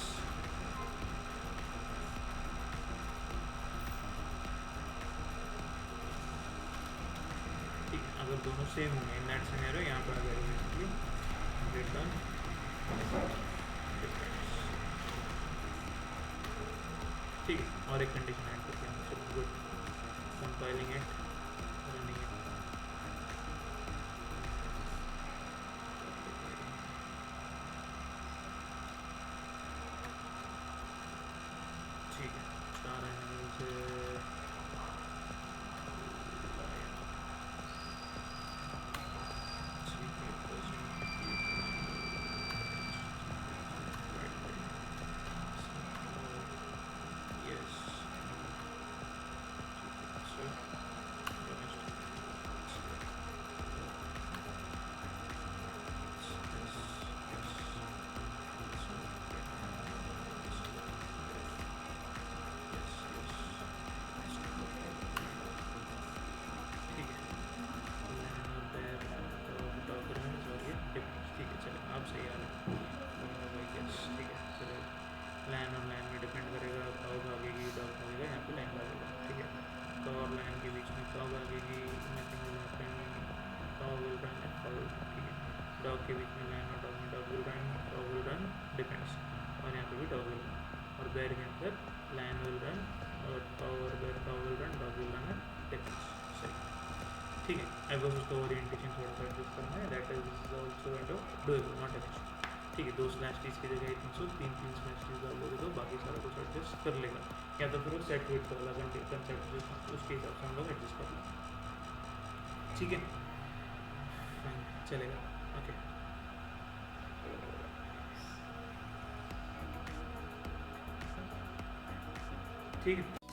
ठीक है, अगर दोनों सेम होंगे इन दैट सिनेरियो, यहाँ पर आ जाएगा बेसिकली रिटर्न, ठीक है। और एक कंडीशन ऐड करते हैं, चलो good, compiling it, running it, ठीक है। 4 एनिमल से वेर के अंदर लाइन विल रन और power where power will run dog will run है डिफरेंस। सही, ठीक है। आई बस उसका ओरिएंटेशन थोड़ा सा एडजस्ट करना है, that is also kind of doable, not an issue. ठीक है, 2 स्लैश टीज की जगह 3 स्लैश टीज डाल दोगे तो बाकी सारा कुछ एडजस्ट कर लेगा, या तो फिर वो सेट वेट वाला कंसेप्ट उसके हिसाब से हम लोग एडजस्ट कर लेंगे। ठीक है, फाइन, चलेगा। ओके, ठीक है।